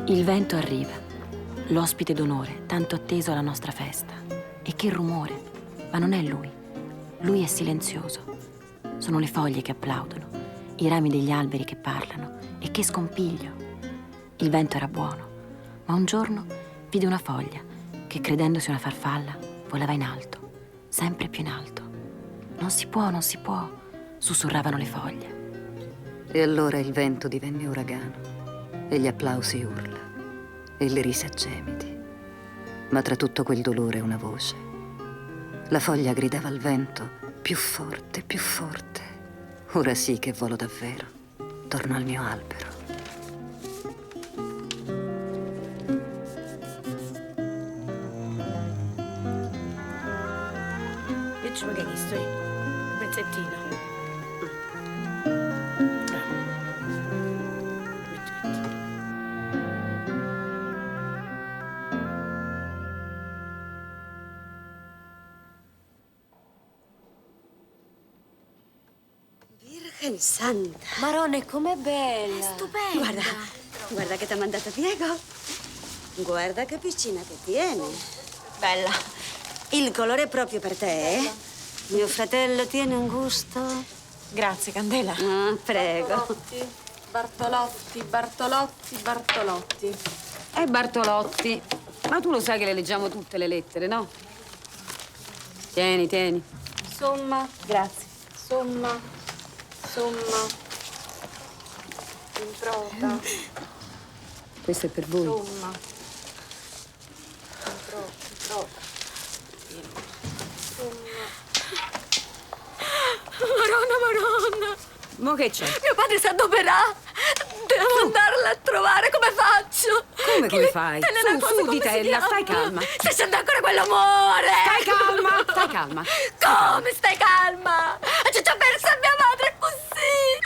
Il vento arriva, l'ospite d'onore, tanto atteso alla nostra festa. E che rumore! Ma non è lui. Lui è silenzioso. Sono le foglie che applaudono, i rami degli alberi che parlano. E che scompiglio! Il vento era buono, ma un giorno vide una foglia che, credendosi una farfalla, volava in alto, sempre più in alto. Non si può, non si può, sussurravano le foglie. E allora il vento divenne uragano, e gli applausi urla, e le risa gemiti. Ma tra tutto quel dolore una voce. La foglia gridava al vento, più forte, più forte. Ora sì che volo davvero, torno al mio albero. Io ci magari sto un pezzettino. Virgen Santa. Marone, com'è bella. Stupenda. Guarda, guarda che ti ha mandato Diego. Guarda che piscina che tiene. Bella. Il colore è proprio per te, eh? Mio fratello tiene un gusto. Grazie, Candela. Ah, prego. Bartolotti, Bartolotti, Bartolotti. È Bartolotti. Ma tu lo sai che le leggiamo tutte le lettere, no? Tieni, tieni. Somma, grazie. Somma, somma. Improta. Questo è per voi. Somma. Improta. Maronna! Mo che c'è? Mio padre si adoperà! Devo andarla a trovare, come faccio? Come fai? Su, di Tella, stai calma. Stai sentendo ancora quell'amore! Stai calma, stai calma. Come stai calma? C'è già persa mia madre così!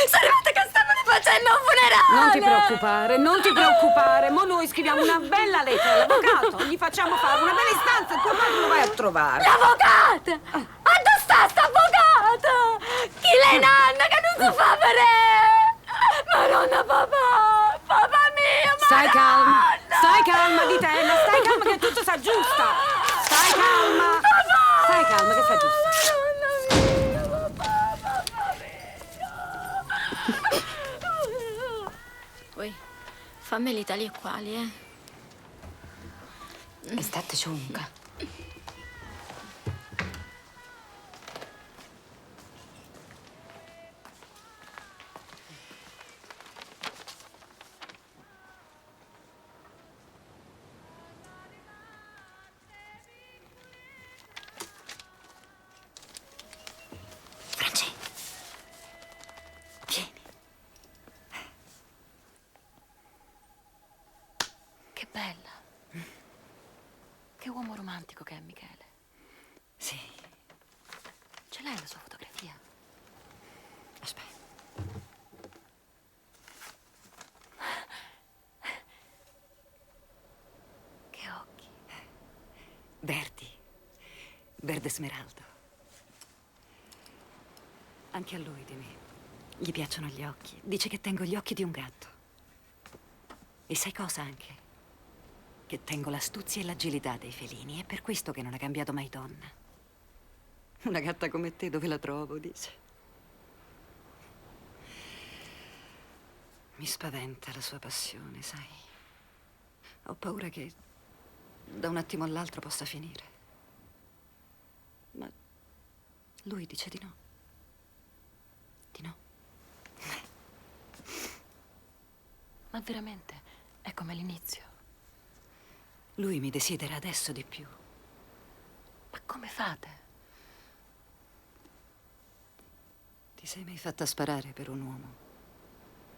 Sarete che stavano facendo un funerale! Non ti preoccupare, non ti preoccupare. Mo noi scriviamo una bella lettera all'avvocato, gli facciamo fare una bella istanza e tuo padre lo vai a trovare. L'avvocata! Dove sta avvocata? Chi lei nanna che non si fa vedere? Madonna papà! Papà mio! Stai calma di Tella, stai calma che tutto si aggiusta. Stai calma. Stai calma che si aggiusta. Poi, fammi li tali e quali, E state ciunca. Che bella. Che uomo romantico che è Michele. Sì. Ce l'hai la sua fotografia? Aspetta. Che occhi. Verdi. Verde smeraldo. Anche a lui di me. Gli piacciono gli occhi. Dice che tengo gli occhi di un gatto. E sai cosa anche? Che tengo l'astuzia e l'agilità dei felini. È per questo che non ha cambiato mai donna. Una gatta come te dove la trovo, dice. Mi spaventa la sua passione, sai. Ho paura che da un attimo all'altro possa finire. Ma Lui dice di no. Di no. Ma veramente è come all'inizio. Lui mi desidera adesso di più. Ma come fate? Ti sei mai fatta sparare per un uomo?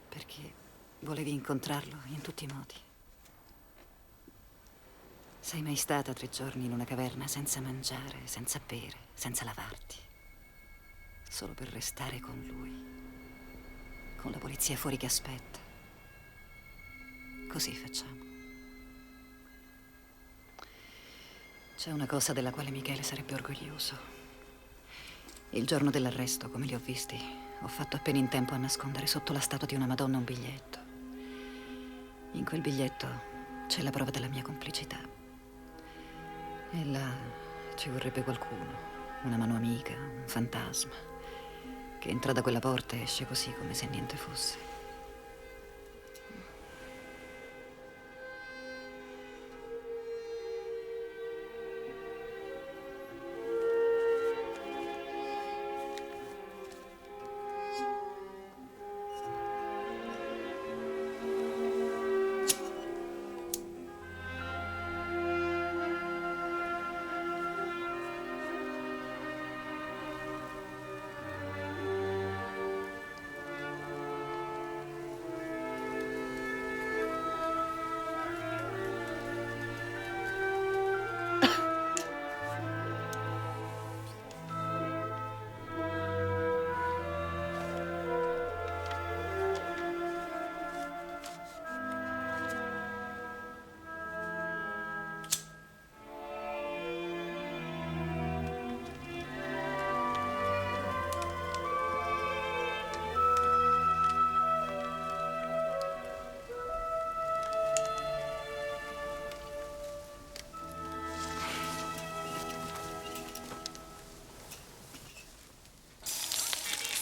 Perché volevi incontrarlo in tutti i modi? Sei mai stata 3 giorni in una caverna senza mangiare, senza bere, senza lavarti? Solo per restare con lui. Con la polizia fuori che aspetta. Così facciamo. C'è una cosa della quale Michele sarebbe orgoglioso. Il giorno dell'arresto, come li ho visti, ho fatto appena in tempo a nascondere sotto la statua di una Madonna un biglietto. In quel biglietto c'è la prova della mia complicità. E là ci vorrebbe qualcuno, una mano amica, un fantasma, che entra da quella porta e esce così come se niente fosse.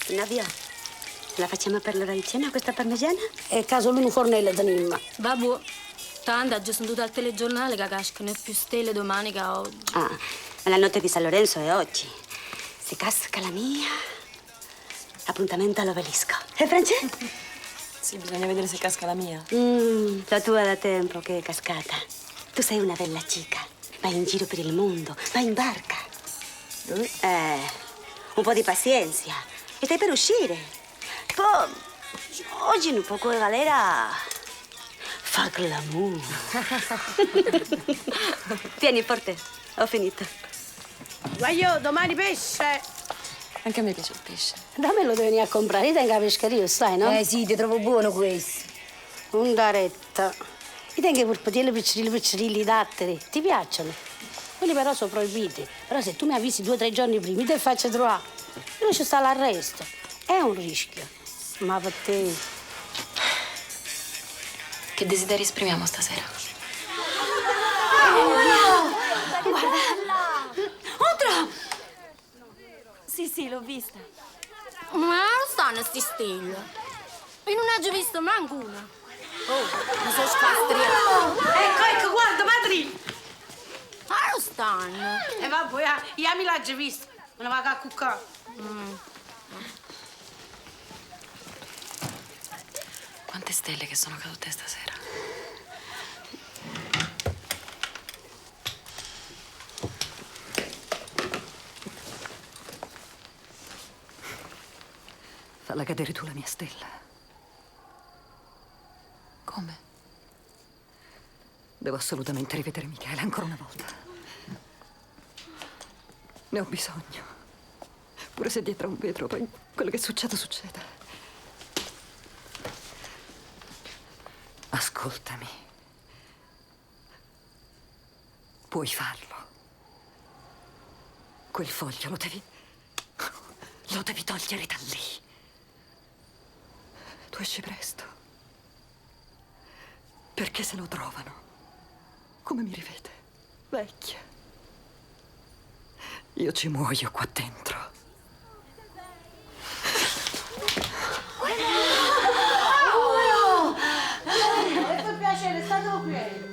Nadia, la facciamo per l'ora di cena questa parmigiana? È caso lui un fornello di Nimma. Babbo, tanto ho già sentito al telegiornale che cascano più stelle domani che oggi. Ah, ma la notte di San Lorenzo è oggi. Se casca la mia, appuntamento all'obelisco. E Francesco? Sì, bisogna vedere se casca la mia. La tua da tempo che è cascata. Tu sei una bella chica. Vai in giro per il mondo, vai in barca. Un po' di pazienza. E stai per uscire. Poi, oggi un poco di galera fa glamour. Tieni, forte. Ho finito. Guaglio, domani pesce. Anche a me piace il pesce. Dammelo devi venire a comprare. Io tengo la pescheria, sai, no? Sì, ti trovo buono questo. Un daretta. Io tengo i purpatelli piccirilli datteri. Ti piacciono? Quelli però sono proibiti. Però se tu mi avvisi 2 o 3 giorni prima, io ti faccio trovare. Io ci sta l'arresto. È un rischio. Ma per te... Che desideri esprimiamo stasera? Guarda! Otra! Sì, l'ho vista. Ma non stanno sti stelle. Io non ho già visto manco una. Oh, mi sono scastriata. Ecco, guarda, Madri! Ma non stanno. E vabbè, io mi l'ho già visto. Me ne vado a cuccare. Quante stelle che sono cadute stasera? Falla cadere tu la mia stella. Come? Devo assolutamente rivedere Michele ancora una volta. Ne ho bisogno. Pure se dietro a un vetro, poi quello che succede, succede. Ascoltami. Puoi farlo. Quel foglio lo devi togliere da lì. Tu esci presto. Perché se lo trovano, come mi rivede? Vecchia. Io ci muoio qua dentro. Per piacere, state qui.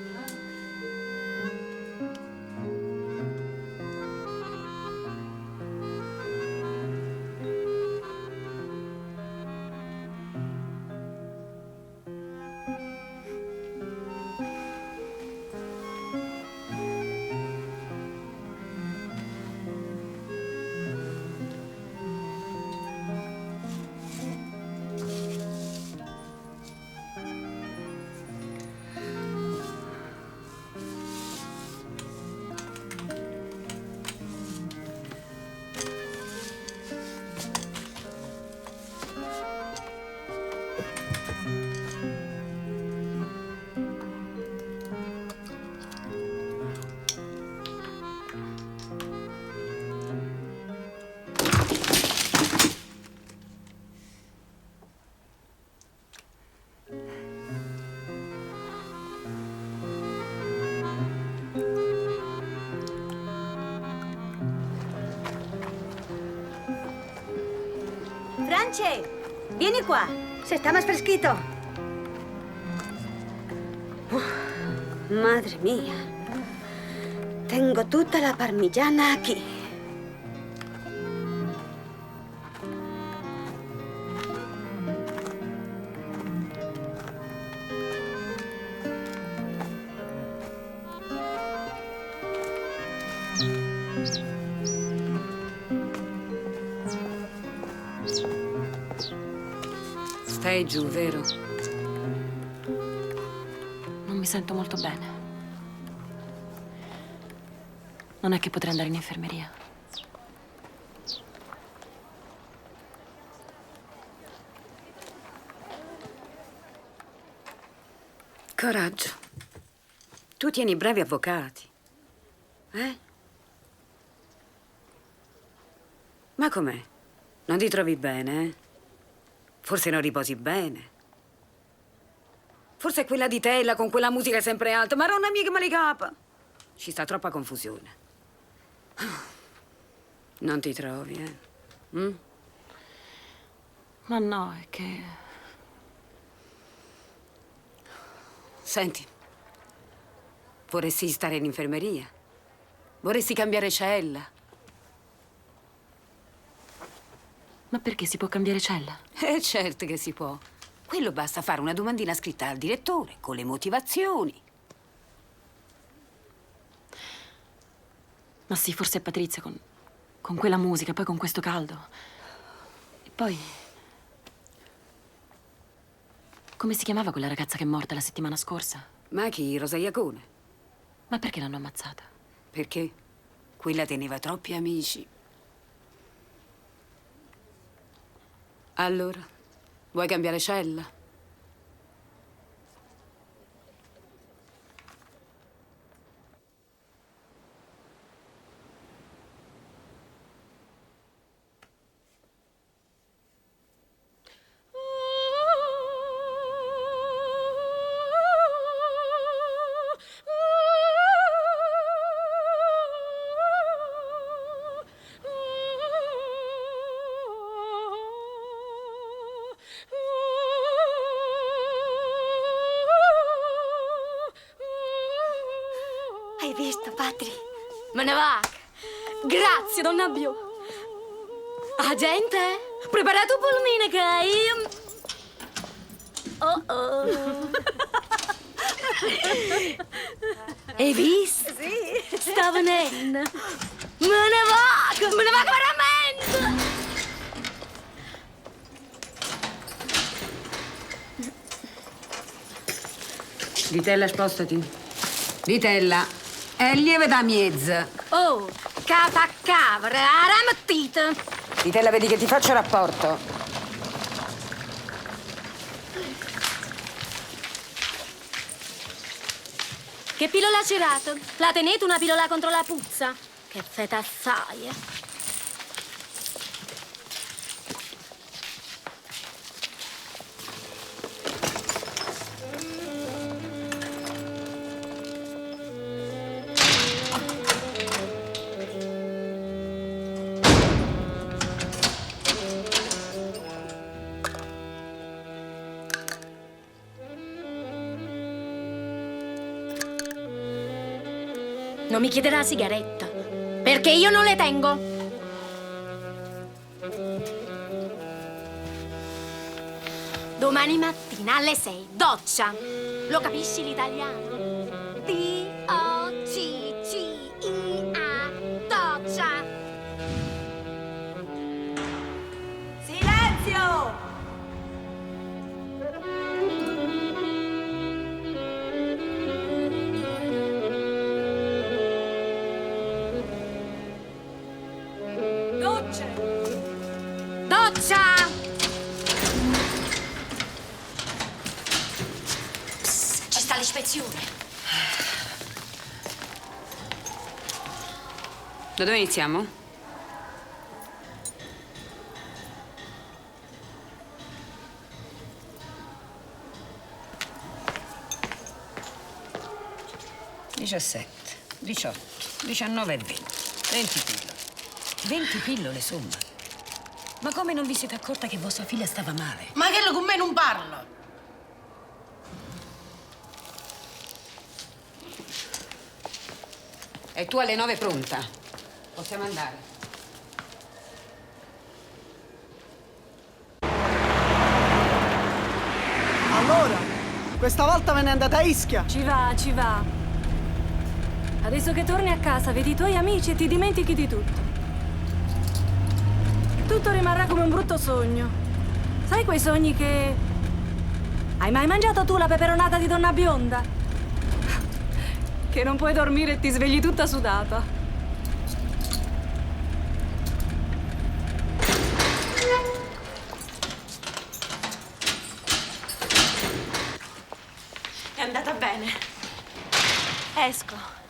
Francesca, vieni qua. Se está más fresquito. Madre mía. Tengo tutta la parmigiana aquí. Stai giù, vero? Non mi sento molto bene. Non è che potrei andare in infermeria. Coraggio. Tu tieni bravi avvocati. Ma com'è? Non ti trovi bene, eh? Forse non riposi bene. Forse è quella di Tella con quella musica sempre alta. Maronna mia che male capa. Ci sta troppa confusione. Non ti trovi, eh? Ma no, è che... Senti, vorresti stare in infermeria? Vorresti cambiare cella? Ma perché si può cambiare cella? Certo che si può. Quello basta fare una domandina scritta al direttore, con le motivazioni. Ma sì, forse è Patrizia con quella musica, poi con questo caldo. E poi... Come si chiamava quella ragazza che è morta la settimana scorsa? Ma chi? Rosa Iacone? Ma perché l'hanno ammazzata? Perché? Quella teneva troppi amici. Allora, vuoi cambiare cella? Hai visto, Patri? Me ne va. Grazie, donna Biu. Ah, gente, preparate un pulmine che Hai visto? Sì. Sta venendo. Me ne va veramente. Vitella, spostati. Vitella, è lieve da mezza. Oh, catacavra, aramettita. Vitella, vedi che ti faccio rapporto. Che pillola ha girato? La tenete una pillola contro la puzza? Che feta assai, Non mi chiederà la sigaretta, perché io non le tengo. Domani mattina alle 6, doccia. Lo capisci l'italiano? D-O-C-C-I-A, doccia. Silenzio! Doccia! Psst, ci sta l'ispezione. Da dove iniziamo? (17, 18, 19 e 20. 20 pillole. 20 pillole, somma. Ma come non vi siete accorta che vostra figlia stava male? Ma che con me non parla? E tu alle 9 pronta. Possiamo andare. Allora, questa volta me ne è andata a Ischia. Ci va, ci va. Adesso che torni a casa, vedi i tuoi amici e ti dimentichi di tutto. Tutto rimarrà come un brutto sogno. Sai quei sogni che... Hai mai mangiato tu la peperonata di Donna Bionda? Che non puoi dormire e ti svegli tutta sudata. È andata bene. Esco.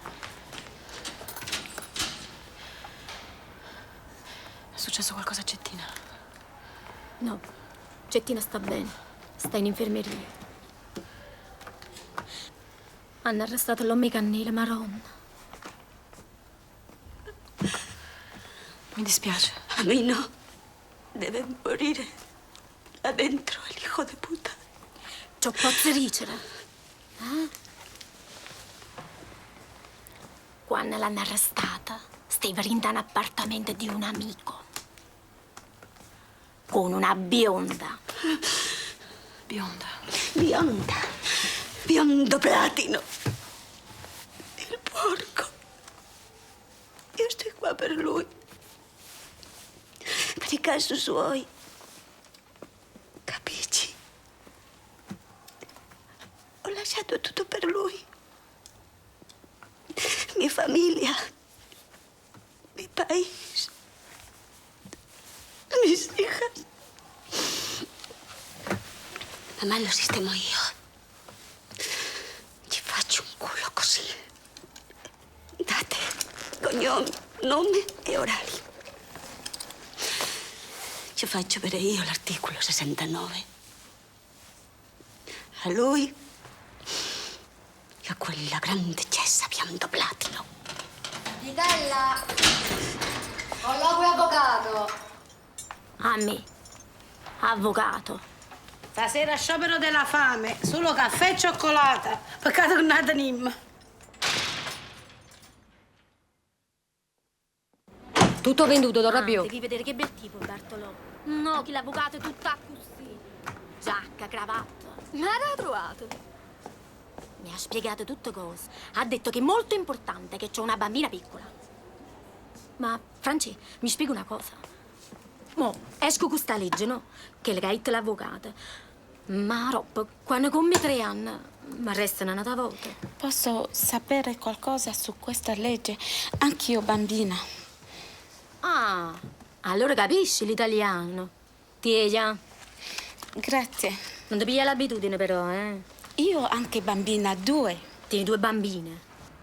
È successo qualcosa a Cettina? No, Cettina sta bene. Sta in infermeria. Hanno arrestato l'uomo cannile, Maronna. Mi dispiace. A mí no. Debe morir adentro el hijo de puta. C'ho pozzo ricere. Quando l'hanno arrestata, stava in un appartamento di un amico. Con una bionda. Bionda. Bionda. Biondo platino. Il porco. Io sto qua per lui. Per i casi suoi. Capisci? Ho lasciato tutto per lui. Mia famiglia. Mi paese. Mis hijas. Mamma lo sistemo io. Ci faccio un culo così. Date, cognome, nome e orari. Ci faccio vedere io l'articolo 69. A lui e a quella grande cessa biondo platino. Vitella! Colloquio avvocato! A me. Avvocato. Stasera sciopero della fame, solo caffè e cioccolata. Peccato che non è Nim. Tutto venduto, Don Rabbio. Devi vedere che bel tipo, Bartolò. No, che l'avvocato è tutta così. Giacca, cravatta. Ma l'ha trovato? Mi ha spiegato tutte cose. Ha detto che è molto importante che c'ho una bambina piccola. Ma, Franci, mi spiega una cosa. Mo, esco con questa legge, no? Che le gaette l'avvocato. Ma Rob, quando compie 3 anni, mi arrestano una volta. Posso sapere qualcosa su questa legge? Anch'io bambina. Ah, allora capisci l'italiano. Tieglia. Grazie. Non ti piglia l'abitudine però, eh? Io anche bambina, 2. Tieni 2 bambine.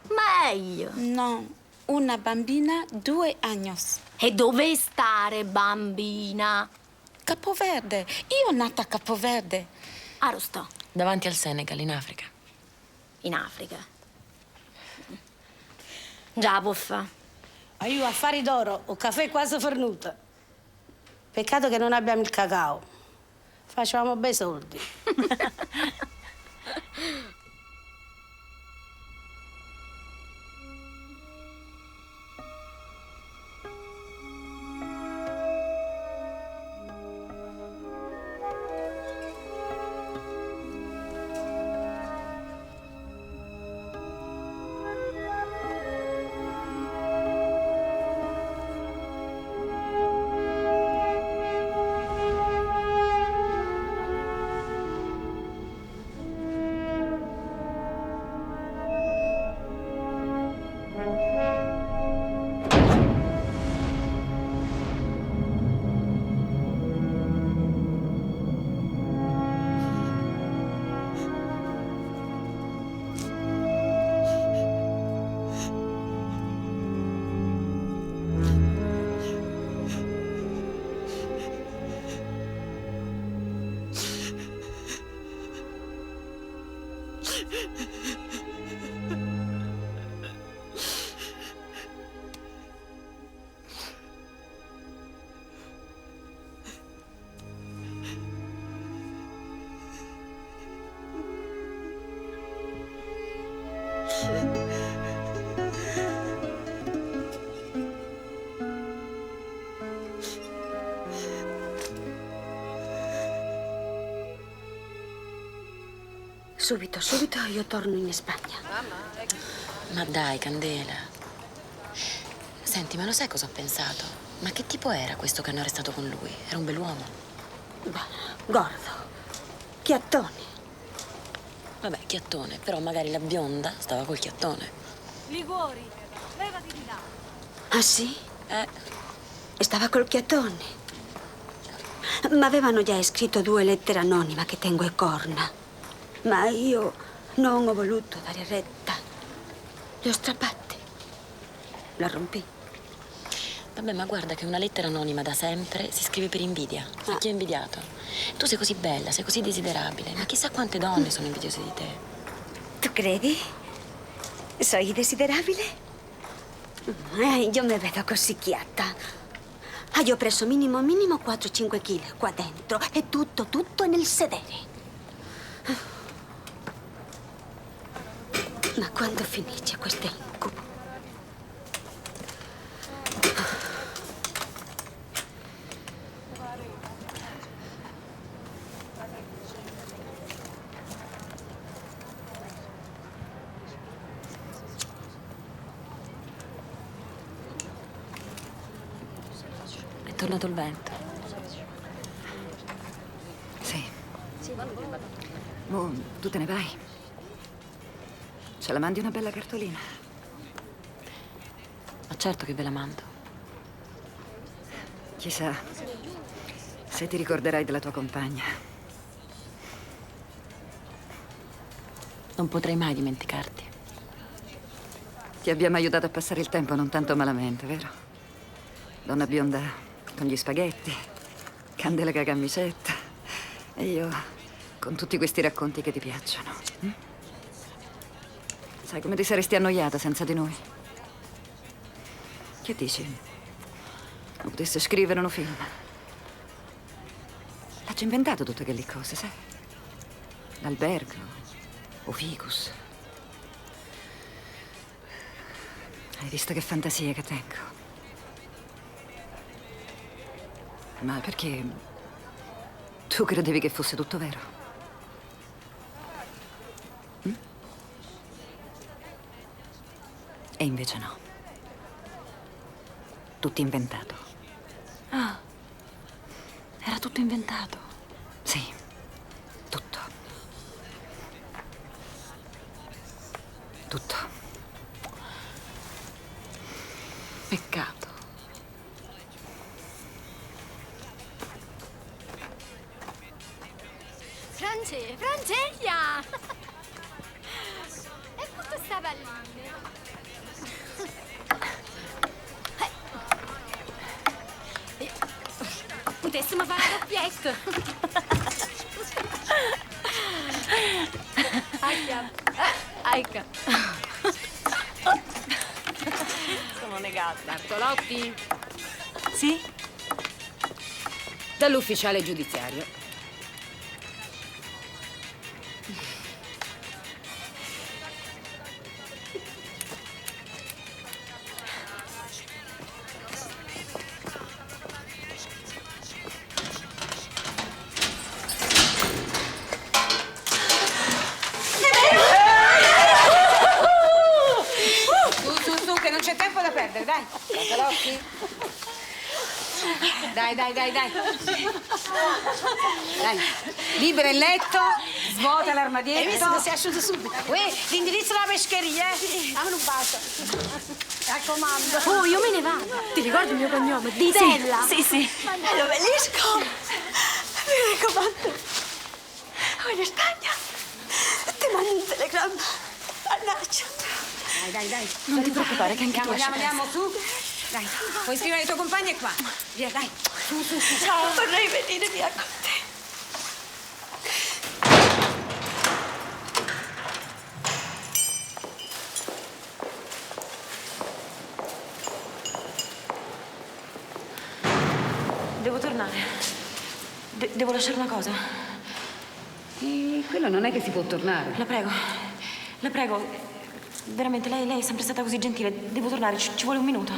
Meglio. No, una bambina, 2 anni. E dove stare, bambina? Capoverde. Io nata a Capoverde. A Rostò. Davanti al Senegal, in Africa. In Africa. Già, può fa. Ma io affari d'oro, o caffè quasi fornuto. Peccato che non abbiamo il cacao. Facciamo bei soldi. subito io torno in Spagna. Ma dai, Candela. Senti, ma lo sai cosa ho pensato? Ma che tipo era questo che hanno arrestato con lui? Era un bell'uomo. Gordo. Chiattone. Vabbè, chiattone, però magari la bionda stava col chiattone. Liguori, levati di là. Ah sì? Stava col chiattone. Ma avevano già scritto 2 lettere anonime che tengo e corna. Ma io non ho voluto dare retta. Le ho strappate. La rompì. Vabbè, ma guarda che una lettera anonima da sempre si scrive per invidia. A chi è invidiato? Tu sei così bella, sei così desiderabile, ma chissà quante donne sono invidiose di te. Tu credi? Soy desiderabile? Io mi vedo così chiatta. Io ho preso minimo 4-5 kg qua dentro e tutto nel sedere. Ma quando finisce questo incubo? È tornato il vento. Sì. Mo, tu te ne vai. Ce la mandi una bella cartolina? Ma certo che ve la mando. Chissà se ti ricorderai della tua compagna. Non potrei mai dimenticarti. Ti abbiamo aiutato a passare il tempo non tanto malamente, vero? Donna bionda con gli spaghetti, Candela con la camicetta e io con tutti questi racconti che ti piacciono. Sai come ti saresti annoiata senza di noi? Che dici? Non potesse scrivere un film? L'ha già inventato tutte quelle cose, sai? L'albergo, o ficus. Hai visto che fantasie che tengo? Ma perché tu credevi che fosse tutto vero? E invece no. Tutto inventato. Ah, era tutto inventato. Sì, tutto. Tutto. Peccato. Francesca! E quanto sta palline? Potessimo fare la doppietta. Aicca. Sono negata. Bartolotti? Sì? Dall'ufficiale giudiziario. Su, che non c'è tempo da perdere, dai. Bartolotti. Dai. Dai, libera il letto, svuota l'armadietto. Hai visto che si è asciutto subito? L'indirizzo della pescheria, Dammi un bacio. Raccomando. Oh, io me ne vado. Ti ricordi il mio cognome? Ditella. Sì. È l'obelisco. Mi raccomando. In Spagna ti mando un telegramma. Mannaggia. Dai. Non ti preoccupare, che anche tu Andiamo, su. Dai, puoi scrivere ai tuoi compagni qua. Via, dai. Su. Ciao, vorrei venire via con te. Devo tornare. Devo lasciare una cosa. E quello non è che si può tornare. La prego. Veramente, lei è sempre stata così gentile. Devo tornare, ci vuole un minuto.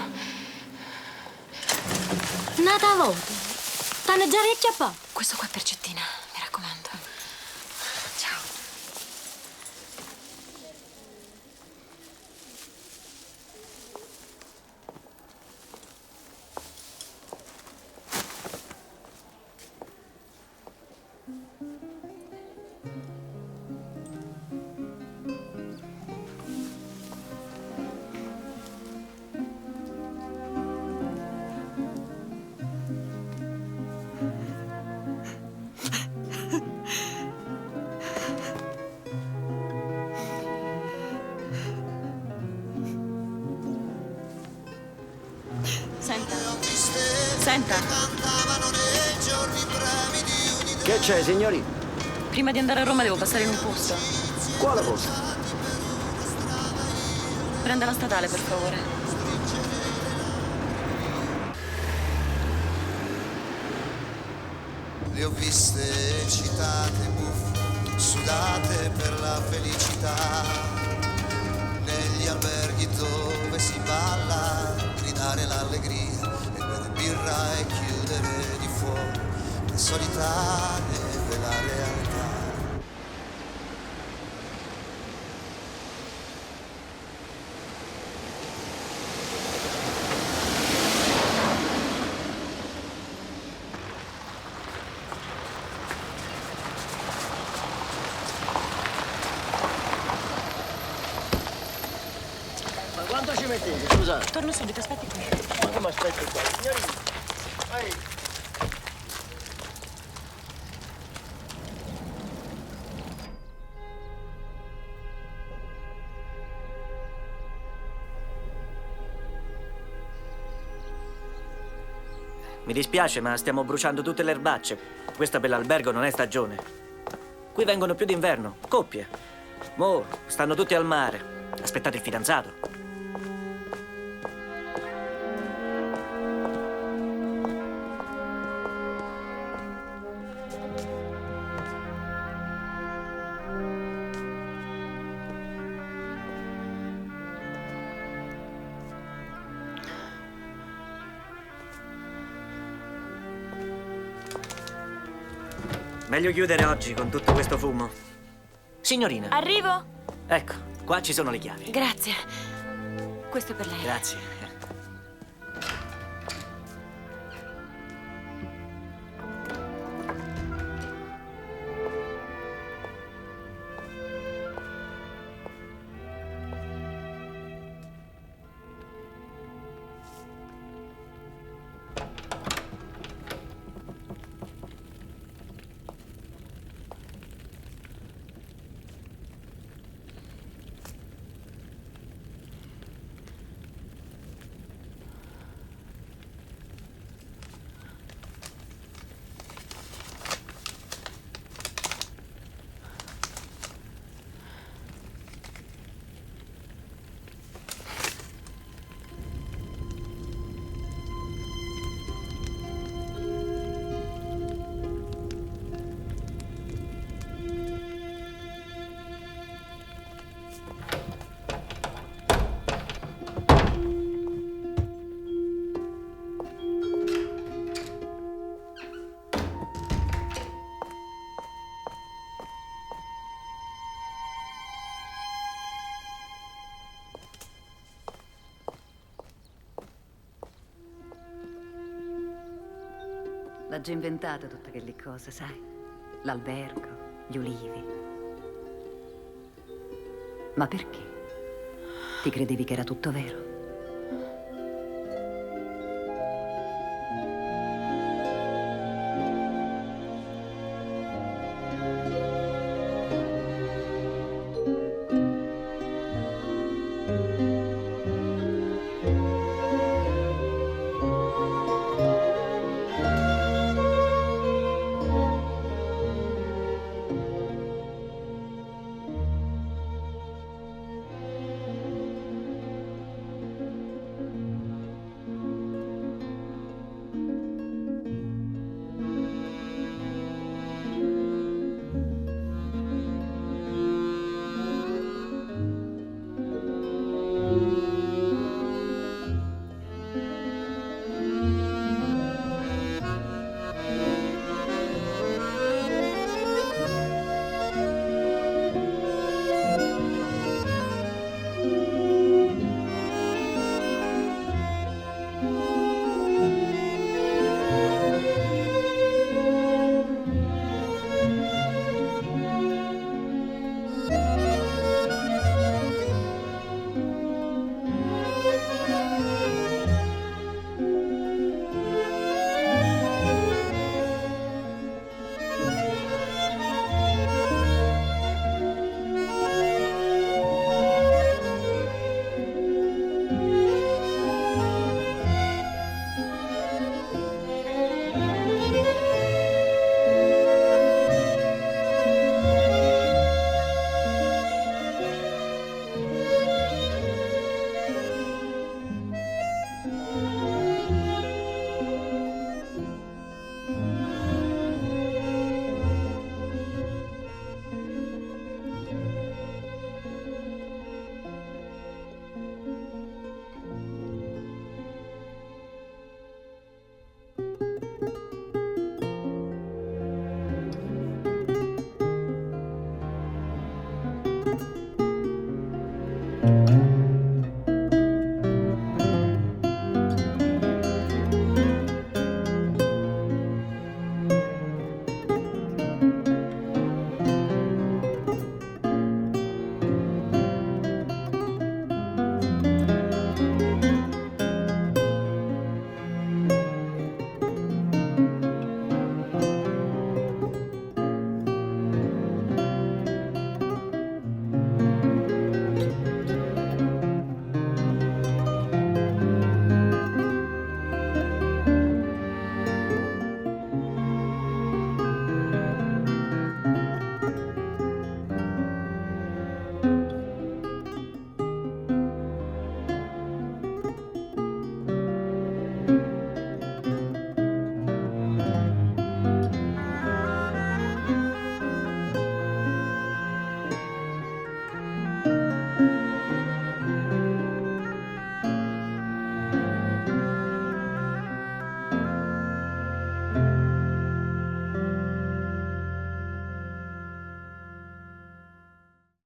Nata volta. T'hanno già riacchiappato. Questo qua è per Cettina, mi raccomando. Ciao. Senta. Senta. Che c'è, signori? Prima di andare a Roma devo passare in un posto. Quale posto? Prenda la statale, per favore. Le ho viste citate, buffe, sudate per la felicità, negli alberghi dove si balla, gridare l'allegria e bere birra e chiudere di fuori le solitane della realtà. Quanto ci mettete, scusate? Torno subito, aspetti qui. Ma come aspetti qua? Signorina, ehi. Mi dispiace, ma stiamo bruciando tutte le erbacce. Questa per l'albergo non è stagione. Qui vengono più d'inverno, coppie. Mo, stanno tutti al mare. Aspettate il fidanzato. Meglio chiudere oggi con tutto questo fumo. Signorina. Arrivo? Ecco, qua ci sono le chiavi. Grazie. Questo è per lei. Grazie. L'ha già inventata tutte quelle cose, sai? L'albergo, gli ulivi. Ma perché? Ti credevi che era tutto vero?